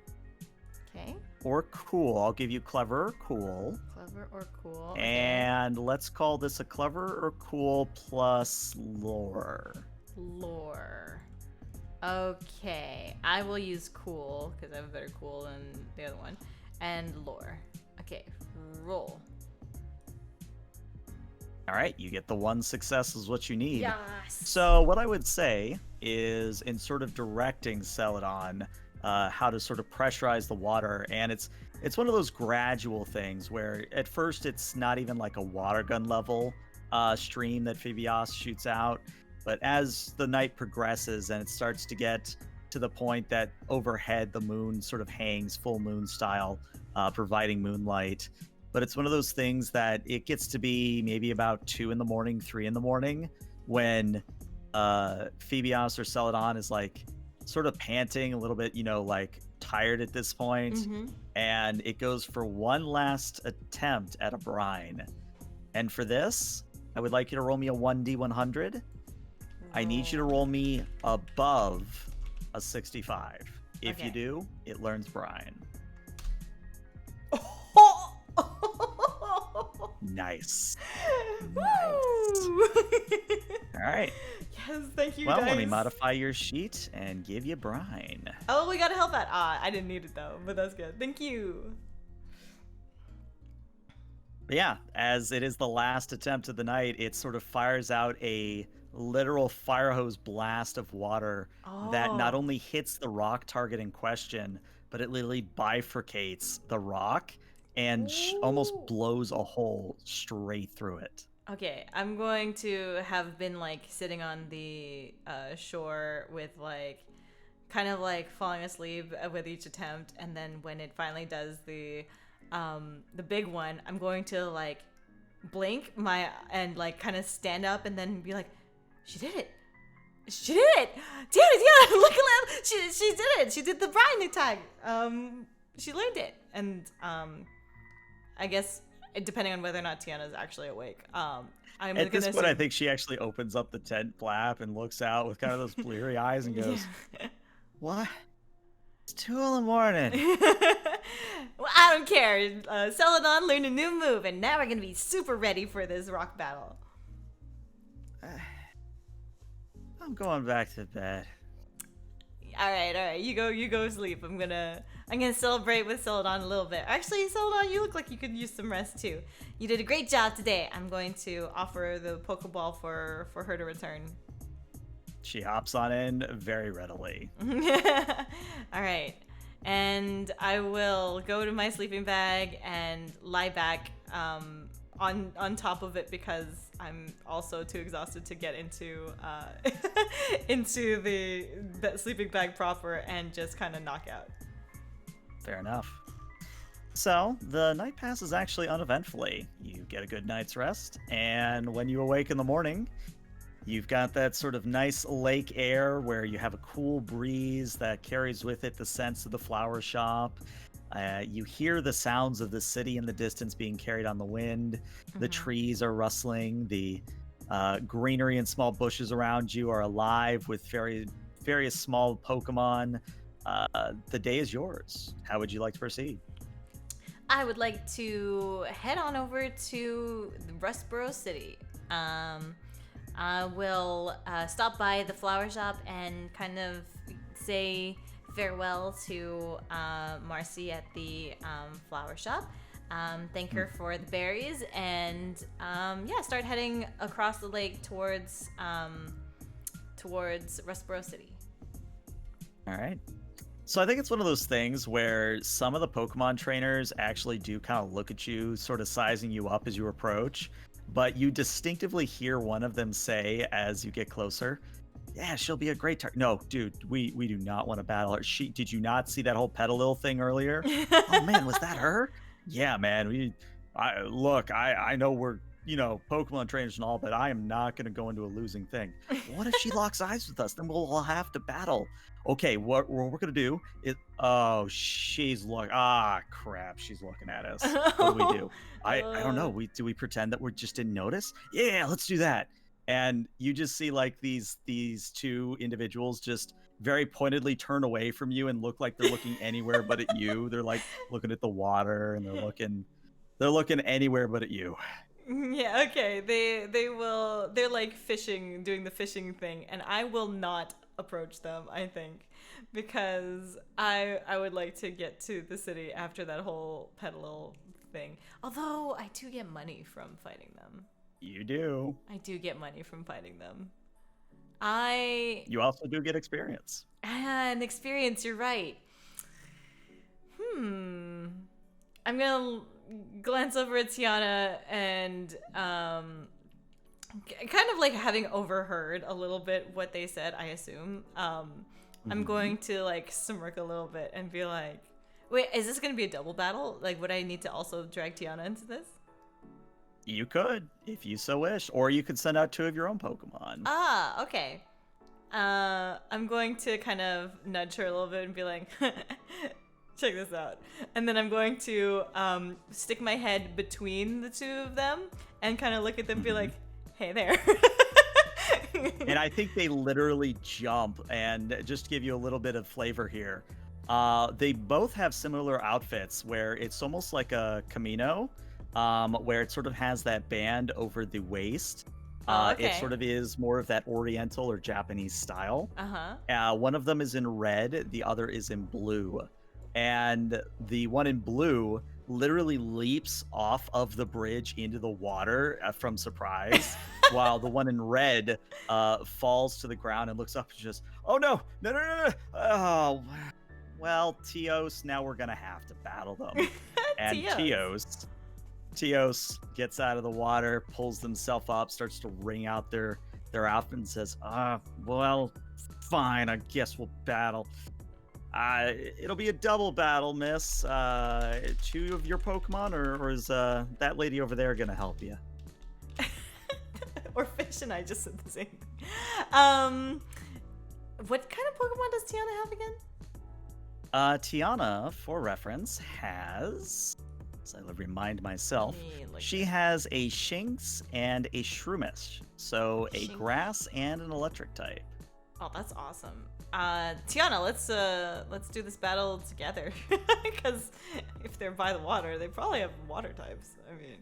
Okay. or cool. I'll give you clever or cool. Clever or cool. And let's call this a clever or cool plus lore. Lore. Okay. I will use cool because I have a better cool than the other one. And lore. Okay. Roll. All right, you get the one success is what you need. Yes. So what I would say is, in sort of directing Celadon, how to sort of pressurize the water, and it's one of those gradual things where at first it's not even like a water gun level stream that Phoebus shoots out, but as the night progresses and it starts to get to the point that overhead the moon sort of hangs full moon style, providing moonlight. But it's one of those things that it gets to be maybe about 2 in the morning, 3 in the morning, when Phoebus or Celadon is like sort of panting a little bit, like tired at this point. And it goes for one last attempt at a brine. And for this, I would like you to roll me a 1d100. I need you to roll me above a 65. If you do, it learns brine. Nice. Woo! All right. Yes, thank you Well, guys. let me modify your sheet and give you brine. Oh, we got a health at. I didn't need it though, but that's good. Thank you. But yeah, as it is the last attempt of the night, it sort of fires out a literal fire hose blast of water that not Oh. only hits the rock target in question, but it literally bifurcates the rock and almost Ooh. blows a hole straight through it. Okay, I'm going to have been like sitting on the shore with like kind of like falling asleep with each attempt, and then when it finally does the big one, I'm going to like blink my and like kind of stand up and then be like, she did it. She did it! Damn it, yeah! Look at that! She did it! She did the brine tag! She learned it. And I guess depending on whether or not Tiana's actually awake, I'm At this gonna point, I assume- think she actually opens up the tent flap and looks out with kind of those bleary eyes and goes, Yeah. "What? It's 2 in the morning." Well, I don't care. Celadon learned a new move, and now we're gonna be super ready for this rock battle. I'm going back to bed. All right. You go sleep. I'm gonna celebrate with Celadon a little bit. Actually, Celadon, you look like you could use some rest too. You did a great job today. I'm going to offer the Pokeball for her to return. She hops on in very readily. All right, and I will go to my sleeping bag and lie back on top of it because I'm also too exhausted to get into into the sleeping bag proper and just kind of knock out. Fair enough. So, the night passes actually uneventfully. You get a good night's rest, and when you awake in the morning, you've got that sort of nice lake air where you have a cool breeze that carries with it the scents of the flower shop. You hear the sounds of the city in the distance being carried on the wind. The trees are rustling. The greenery and small bushes around you are alive with various small Pokemon. The day is yours. How would you like to proceed? I would like to head on over to Rustboro City. I will stop by the flower shop and kind of say farewell to Marcy at the flower shop. Thank her for the berries and start heading across the lake towards Rustboro City. All right. So I think it's one of those things where some of the Pokemon trainers actually do kind of look at you, sort of sizing you up as you approach, but you distinctively hear one of them say as you get closer, "Yeah, she'll be a great target." No, dude, we do not want to battle her. Did you not see that whole Petalil thing earlier? Oh man, was that her? Yeah, man. I know we're Pokemon trainers and all, but I am not going to go into a losing thing. What if she locks eyes with us? Then we'll all have to battle. Okay, what we're going to do is, she's crap, she's looking at us. What do we do? I don't know. Do we pretend that we just didn't notice? Yeah, let's do that. And you just see like these two individuals just very pointedly turn away from you and look like they're looking anywhere but at you. They're like looking at the water and they're looking anywhere but at you. Yeah, okay. They're like fishing, doing the fishing thing, and I will not approach them, I think, because I would like to get to the city after that whole Petalil thing. Although I do get money from fighting them. You do. I do get money from fighting them. You also do get experience. And experience, you're right. I'm gonna glance over at Tiana and kind of like having overheard a little bit what they said, I assume. I'm going to like smirk a little bit and be like, wait, is this gonna be a double battle? Like, would I need to also drag Tiana into this? You could, if you so wish, or you could send out 2 of your own Pokemon. Ah, okay. I'm going to kind of nudge her a little bit and be like, check this out. And then I'm going to stick my head between the 2 of them and kind of look at them and be like, hey there. And I think they literally jump. And just to give you a little bit of flavor here, they both have similar outfits where it's almost like a Camino, where it sort of has that band over the waist. Oh, It okay. sort of is more of that Oriental or Japanese style. Uh-huh. One of them is in red, the other is in blue. And the one in blue literally leaps off of the bridge into the water from surprise, while the one in red falls to the ground and looks up and just, oh no, no, no, no, no. Oh, well, Tios, now we're going to have to battle them. And Tios. Tios gets out of the water, pulls himself up, starts to wring out their outfit and says, well, fine, I guess we'll battle. It'll be a double battle, miss. 2 of your Pokemon, or is that lady over there gonna help you? Or Fish and I just said the same thing. What kind of Pokemon does Tiana have again? Tiana, for reference, has, as I remind myself, Let me look she at- has a Shinx and a Shroomish, so a Shinx. grass and an electric type. Oh, that's awesome. Tiana, let's do this battle together. Because if they're by the water, they probably have water types. I mean,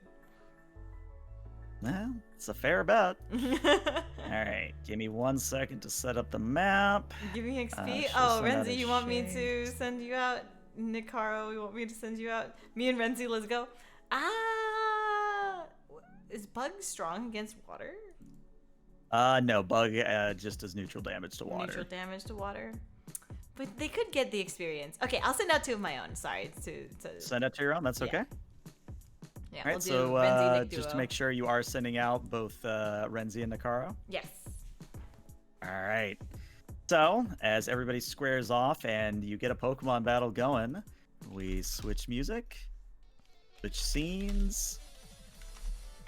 Well, it's a fair bet. All right, give me 1 second to set up the map. give me XP. she'll Oh, send out Renzi, a you want me to Shinx. send you out? Nikaro, you want me to send you out? Me and Renzi, let's go. Is Bug strong against water? No, Bug just does neutral damage to water. Neutral damage to water. But they could get the experience. Okay, I'll send out 2 of my own. Sorry to Send it to your own, that's Yeah. okay. yeah. All right, We'll do so Renzi Nick just to duo. make sure you are sending out both Renzi and Nakaro. Yes. All right. So, as everybody squares off and you get a Pokemon battle going, we switch music, switch scenes,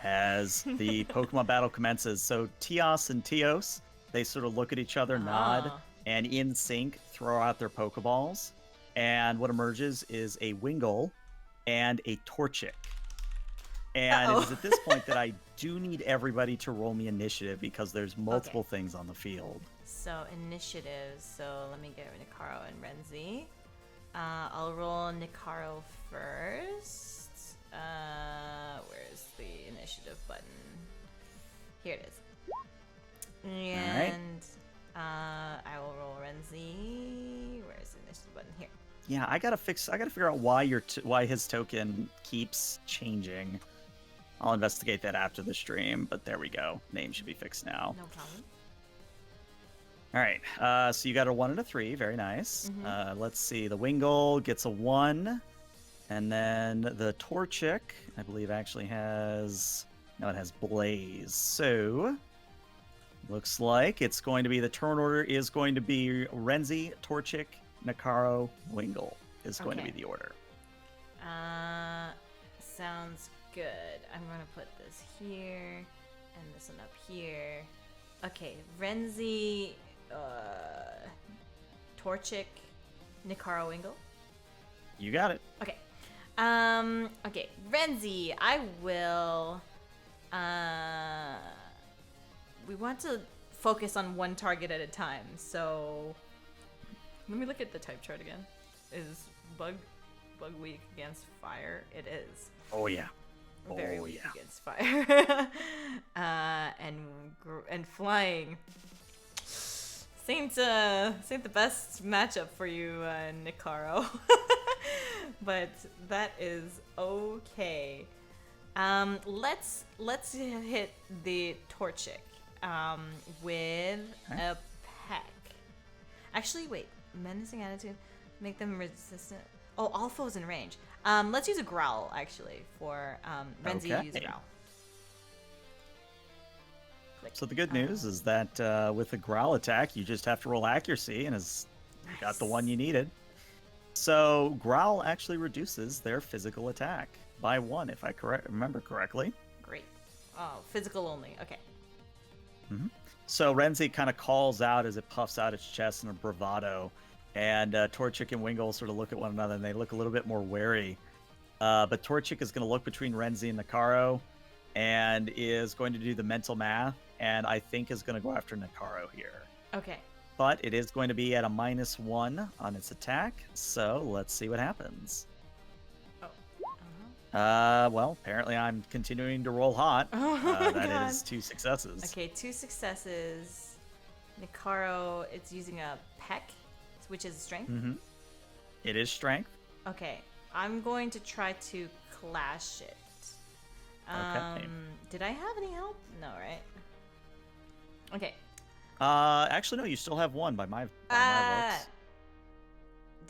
as the Pokemon battle commences. So, Tios and Tios, they sort of look at each other, nod, Ah. and in sync throw out their Pokeballs. And what emerges is a Wingull and a Torchic. And it is at this point that I do need everybody to roll me initiative because there's multiple things on the field. So initiatives. So let me get Nikaro and Renzi. I'll roll Nikaro first. Where's the initiative button? Here it is. And I will roll Renzi. Where's the initiative button? Here. Yeah, I gotta figure out why why his token keeps changing. I'll investigate that after the stream, but there we go. Name should be fixed now. No problem. All right, so you got a 1 and a 3. Very nice. Let's see. The Wingull gets a 1, and then the Torchic, I believe, actually has... No, it has Blaze. So, looks like it's going to be... The turn order is going to be Renzi, Torchic, Nakaro, Wingull is going to be Okay. the order. Sounds good. I'm gonna put this here and this one up here. Okay, Renzi, Torchic, Nikaro Wingull. You got it. Okay. Okay, Renzi, I will. We want to focus on one target at a time, so let me look at the type chart again. Is Bug weak against fire? It is. Oh, yeah. Very Oh, weak yeah. against fire. And flying. Ain't the best matchup for you, Nikaro. But that is okay. Let's hit the Torchic with a peck. Actually, wait. Menacing attitude. Make them resistant. Oh, all foes in range. Let's use a growl, actually, for Renzi Okay. use a growl. Click. So the good news is that with the growl attack, you just have to roll accuracy, and you got the one you needed. So growl actually reduces their physical attack by 1, if I remember correctly. Great. Oh, physical only. Okay. So Renzi kind of calls out as it puffs out its chest in a bravado, and Torchic and Wingull sort of look at one another, and they look a little bit more wary. But Torchic is going to look between Renzi and Nakaro, and is going to do the mental math, and I think is going to go after Nakaro here. Okay. But it is going to be at a -1 on its attack, so let's see what happens. Oh. Well, apparently I'm continuing to roll hot. Oh my That god. is 2 successes. Okay, 2 successes. Nikaro, it's using a peck, which is strength. Mm-hmm. It is strength. Okay, I'm going to try to clash it. Okay. Did I have any help? No, right? Okay. Actually, no. You still have 1 by my looks. Damn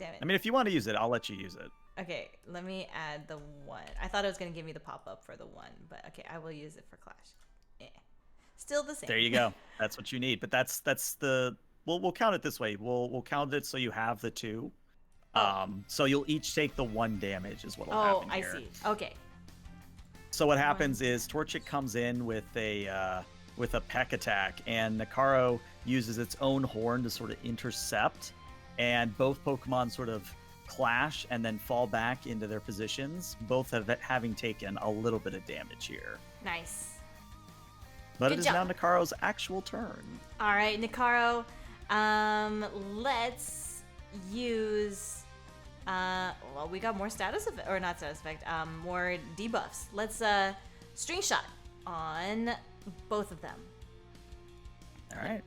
it. I mean, if you want to use it, I'll let you use it. Okay, let me add the 1. I thought it was gonna give me the pop-up for the 1, but okay, I will use it for clash. Eh. Still the same. There you go. That's what you need. But that's the. We'll count it this way. We'll count it so you have the 2. So you'll each take the 1 damage is what'll happen here. I see. Okay. So what happens is Torchic comes in with a peck attack, and Nikaro uses its own horn to sort of intercept, and both Pokemon sort of clash and then fall back into their positions, both having taken a little bit of damage here. Nice. But Good it is job. now Nikaro's actual turn. All right, Nikaro. Let's use. Well, we got more status effect, or not status effect. More debuffs. Let's string shot on both of them. All right.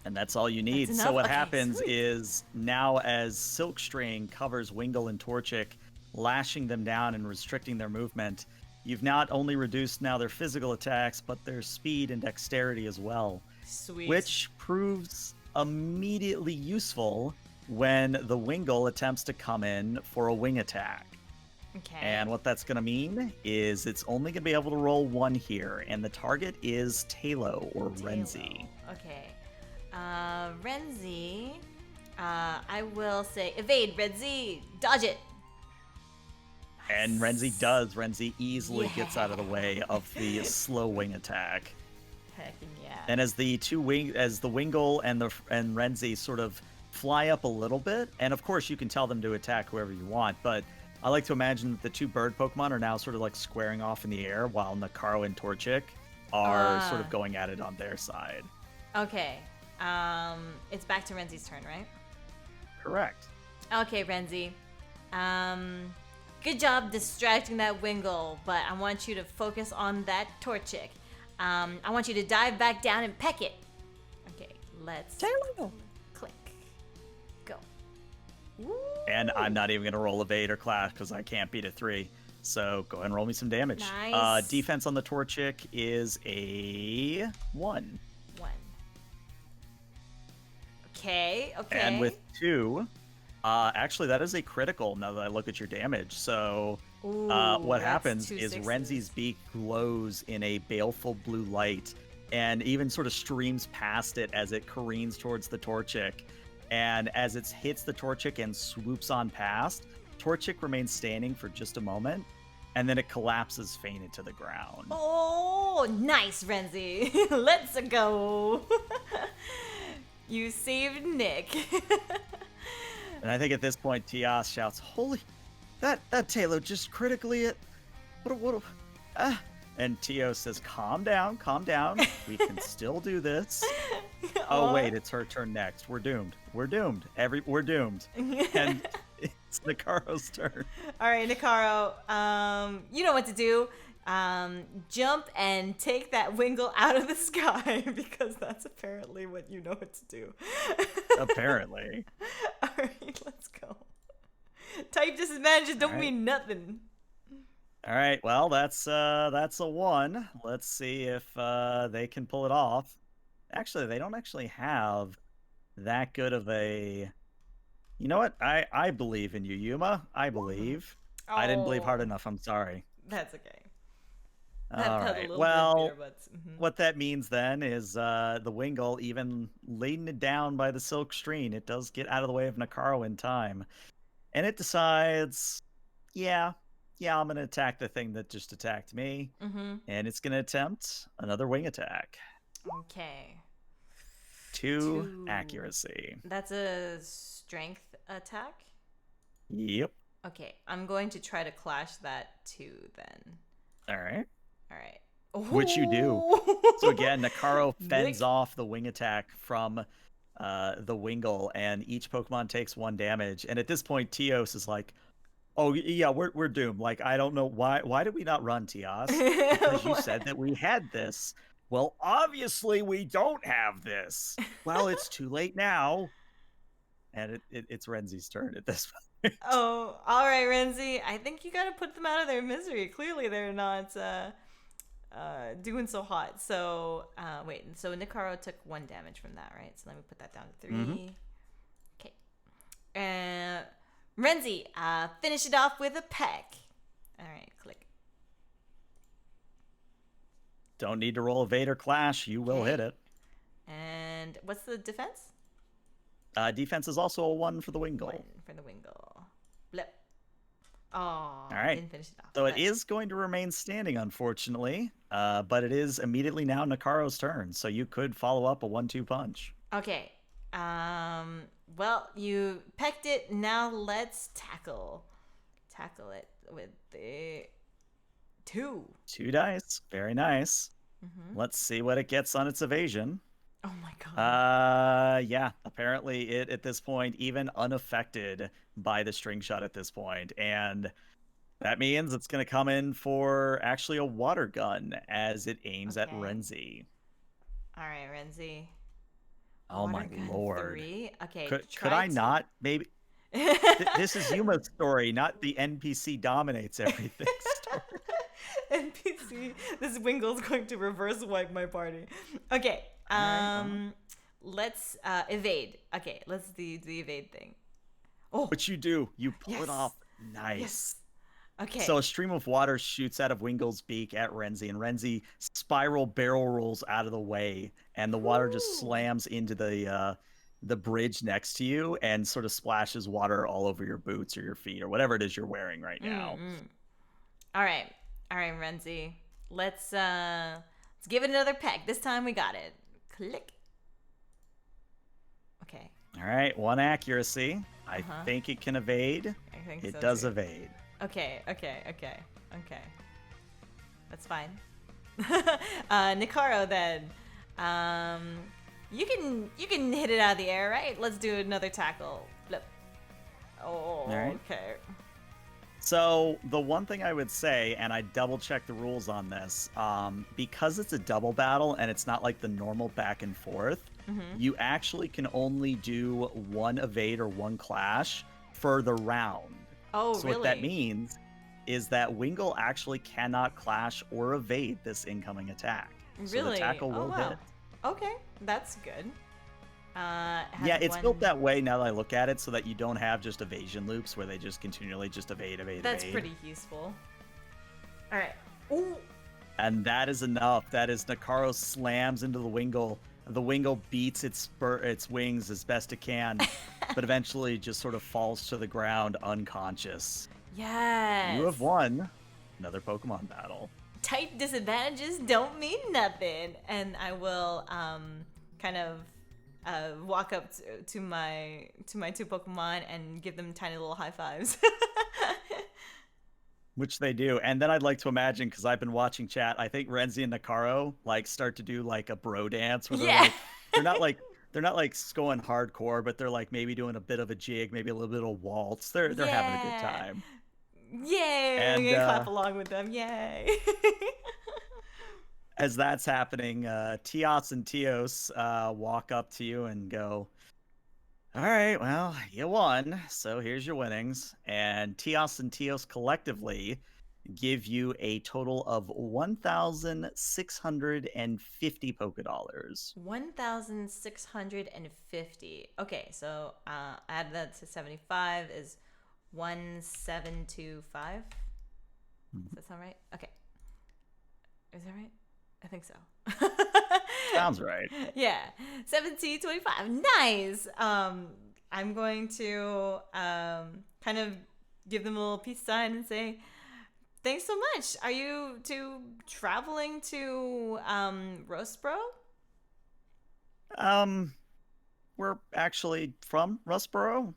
And that's all you need. That's So enough? what Okay, happens sweet. is now as Silkstring covers Wingull and Torchic, lashing them down and restricting their movement, you've not only reduced now their physical attacks, but their speed and dexterity as well. Sweet. Which proves immediately useful when the Wingull attempts to come in for a wing attack. Okay. And what that's going to mean is it's only going to be able to roll 1 here, and the target is Talo or Renzi. Okay. Renzi. I will say evade, Renzi. Dodge it. And Renzi does. Renzi easily gets out of the Yeah. way of the slow wing attack. Heck yeah. And as the Wingull and Renzi sort of fly up a little bit, and of course you can tell them to attack whoever you want, but I like to imagine that the 2 bird Pokemon are now sort of like squaring off in the air while Nikaro and Torchic are sort of going at it on their side. Okay. It's back to Renzi's turn, right? Correct. Okay, Renzi. Good job distracting that Wingull, but I want you to focus on that Torchic. I want you to dive back down and peck it. Okay, let's click. Go. Woo! And I'm not even going to roll evade or clash because I can't beat a 3. So go ahead and roll me some damage. Nice. Defense on the Torchic is a 1. 1. Okay. And with 2, actually that is a critical now that I look at your damage. So Ooh, what that's happens 2 is sixes. Renzi's beak glows in a baleful blue light and even sort of streams past it as it careens towards the Torchic. And as it hits the Torchic and swoops on past, Torchic remains standing for just a moment, and then it collapses fainted to the ground. Oh, nice, Renzi. Let's go. You saved Nick. And I think at this point, Tias shouts, "Holy, that Talo just critically it. What? And Tio says, "Calm down. We can still do this." Oh wait, it's her turn next. We're doomed. We're doomed. And it's Nikaro's turn. All right, Nikaro. You know what to do. Jump and take that Wingull out of the sky because that's apparently what you know what to do. Apparently. All right, let's go. Type disadvantages don't All right. mean nothing. All right. Well, that's a 1. Let's see if they can pull it off. Actually, they don't actually have that good of a. You know what? I believe in you, Yuma. I believe. I didn't believe hard Oh, enough. I'm sorry. That's okay. All right. Well, what that means then is the Wingull, even laden it down by the silk screen, it does get out of the way of Nikaro in time. And it decides, yeah, I'm going to attack the thing that just attacked me. Mm-hmm. And it's going to attempt another wing attack. Okay. 2 accuracy. That's a strength attack? Yep. Okay, I'm going to try to clash that too then. All right. All right. Which you do. Ooh. So again, Nikaro fends Nick. off the wing attack from the Wingull, and each Pokemon takes 1 damage. And at this point, Teos is like, Oh yeah, we're doomed. Like I don't know why did we not run, Tias? Because you said that we had this. Well, obviously we don't have this. Well, it's too late now. And it's Renzi's turn at this point. Oh, all right, Renzi. I think you gotta put them out of their misery. Clearly, they're not doing so hot. So, wait. So Nicaro took 1 damage from that, right? So let me put that down to 3. Okay. And Renzi, finish it off with a peck. All right, click. Don't need to roll evade or clash. You will hit it. And what's the defense? Defense is also a 1 for the Wingle. 1 for the Wingle. Blip. Oh, all right. Didn't finish it off. So it is going to remain standing, unfortunately. But it is immediately now Nicaro's turn. So you could follow up a 1-2 punch. Okay. Well, you pecked it. Now let's tackle it with the 2. 2 dice. Very nice. Let's see what it gets on its evasion. Oh my god. Yeah. Apparently it at this point even unaffected by the string shot at this point, and that means it's going to come in for actually a water gun as it aims at Renzi. All right, Renzi. Oh my lord. 3. Okay. Could I not maybe? This is Yuma's story, not the NPC dominates everything story. NPC. This Wingle's going to reverse wipe my party. Okay. Let's evade. Okay, let's do the evade thing. Oh, but you do. You pull it off. Nice. Yes. Okay. So a stream of water shoots out of Wingle's beak at Renzi, and Renzi spiral barrel rolls out of the way, and the water just slams into the bridge next to you and sort of splashes water all over your boots or your feet or whatever it is you're wearing right now. All right, Renzi. Let's give it another peck. This time we got it. Click. Okay. All right, 1 accuracy. I think it can evade. I think it does evade. Okay. That's fine. Nicaro, then. You can hit it out of the air, right? Let's do another tackle. Flip. Oh, right. Okay. So the one thing I would say, and I double checked the rules on this, because it's a double battle and it's not like the normal back and forth, you actually can only do 1 evade or 1 clash for the round. Oh, so really? What that means is that Wingle actually cannot clash or evade this incoming attack. Really? So the tackle will hit. Okay, that's good. Yeah, it's built that way now that I look at it, so that you don't have just evasion loops where they just continually just evade. That's pretty useful. All right. Ooh. And that is enough. That is Nicaro slams into the Wingle. The Wingle beats its wings as best it can, but eventually just sort of falls to the ground unconscious. Yes. You have won another Pokemon battle. Type disadvantages don't mean nothing, and I will kind of walk up to my 2 Pokemon and give them tiny little high fives. Which they do. And then I'd like to imagine, because I've been watching chat, I think Renzi and Nicaro like start to do like a bro dance where they're not like going hardcore, but they're like maybe doing a bit of a jig, maybe a little bit of waltz. They're having a good time. Yay! And I'm gonna clap along with them. Yay! As that's happening, Tios and Tios walk up to you and go, all right, well, you won, so here's your winnings. And Tios and Tios collectively give you a total of 1,650 Pokedollars. 1,650. Okay, so add that to 75 is 1,725. Does that sound right? Okay. Is that right? I think so. Sounds right. Yeah. 1725. Nice. I'm going to kind of give them a little peace sign and say, thanks so much. Are you traveling to Rustboro? We're actually from Rustboro.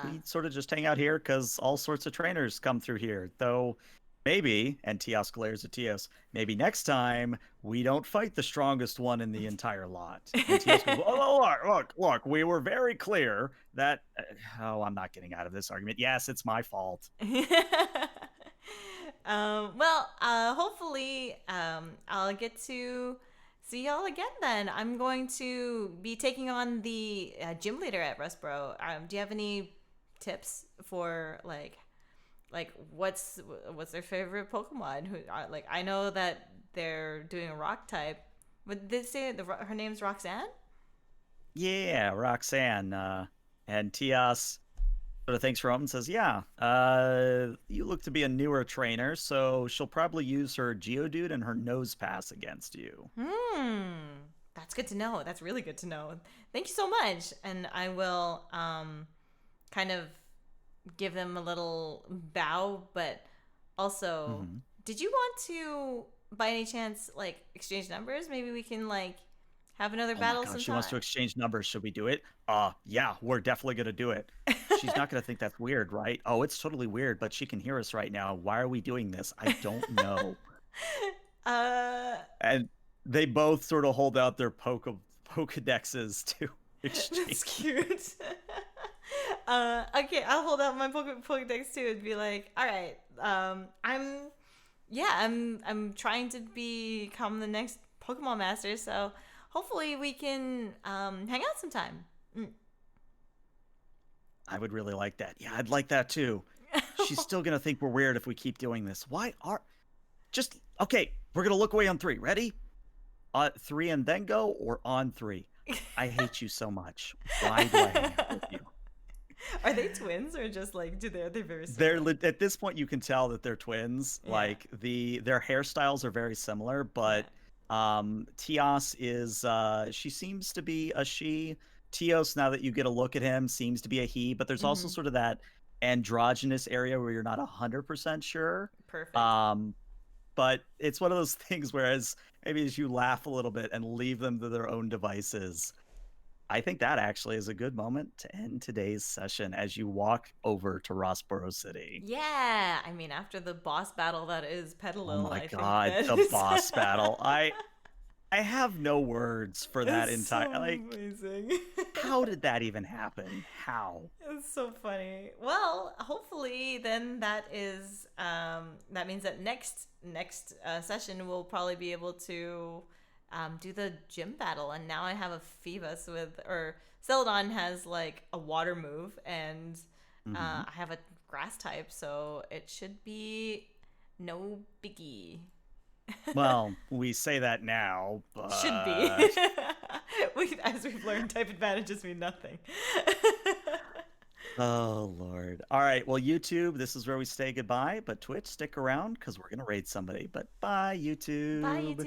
We sort of just hang out here because all sorts of trainers come through here. Though Maybe, and Tios glares at Tios, maybe next time we don't fight the strongest one in the entire lot. And Tios goes, oh, look, we were very clear that, oh, I'm not getting out of this argument. Yes, it's my fault. Hopefully, I'll get to see y'all again then. I'm going to be taking on the gym leader at Rustboro. Do you have any tips for like what's their favorite Pokemon? Who like I know that they're doing a rock type. But did they say her name's Roxanne? Yeah, Roxanne. And Tios sort of thanks for him and says, yeah, you look to be a newer trainer, so she'll probably use her Geodude and her Nose Pass against you. That's good to know. That's really good to know. Thank you so much. And I will kind of give them a little bow, but also, did you want to, by any chance, like exchange numbers? Maybe we can like have another battle sometime. She wants to exchange numbers. Should we do it? Yeah, we're definitely gonna do it. She's not gonna think that's weird, right? Oh, it's totally weird, but she can hear us right now. Why are we doing this? I don't know. And they both sort of hold out their Pokedexes to exchange. That's cute. Okay, I'll hold out my Pokedex too and be like, all right, I'm trying to become the next Pokemon Master, so hopefully we can hang out sometime. I would really like that. Yeah, I'd like that too. She's still gonna think we're weird if we keep doing this. Okay, we're gonna look away on 3. Ready? 3 and then go, or on 3? I hate you so much. Why do I hang out with you? Are they twins or just like they're very similar? At this point you can tell that they're twins. Yeah. Like their hairstyles are very similar, but Tios is she seems to be a she. Tios, now that you get a look at him, seems to be a he, but there's also sort of that androgynous area where you're not 100% sure. Perfect. But it's one of those things where as you laugh a little bit and leave them to their own devices, I think that actually is a good moment to end today's session as you walk over to Rossboro City. Yeah, I mean, after the boss battle that is Petalil, oh my God, the boss battle. I have no words for that entire. So amazing. How did that even happen? How? It's so funny. Well, hopefully, then that is that means that next session we'll probably be able to do the gym battle. And now I have a Phoebus or Celadon has like a water move, and I have a grass type, so it should be no biggie. Well, we say that now, but... Should be. As we've learned, type advantages mean nothing. Oh, Lord. All right, well, YouTube, this is where we say goodbye, but Twitch, stick around, because we're going to raid somebody. But bye, YouTube. Bye, YouTube.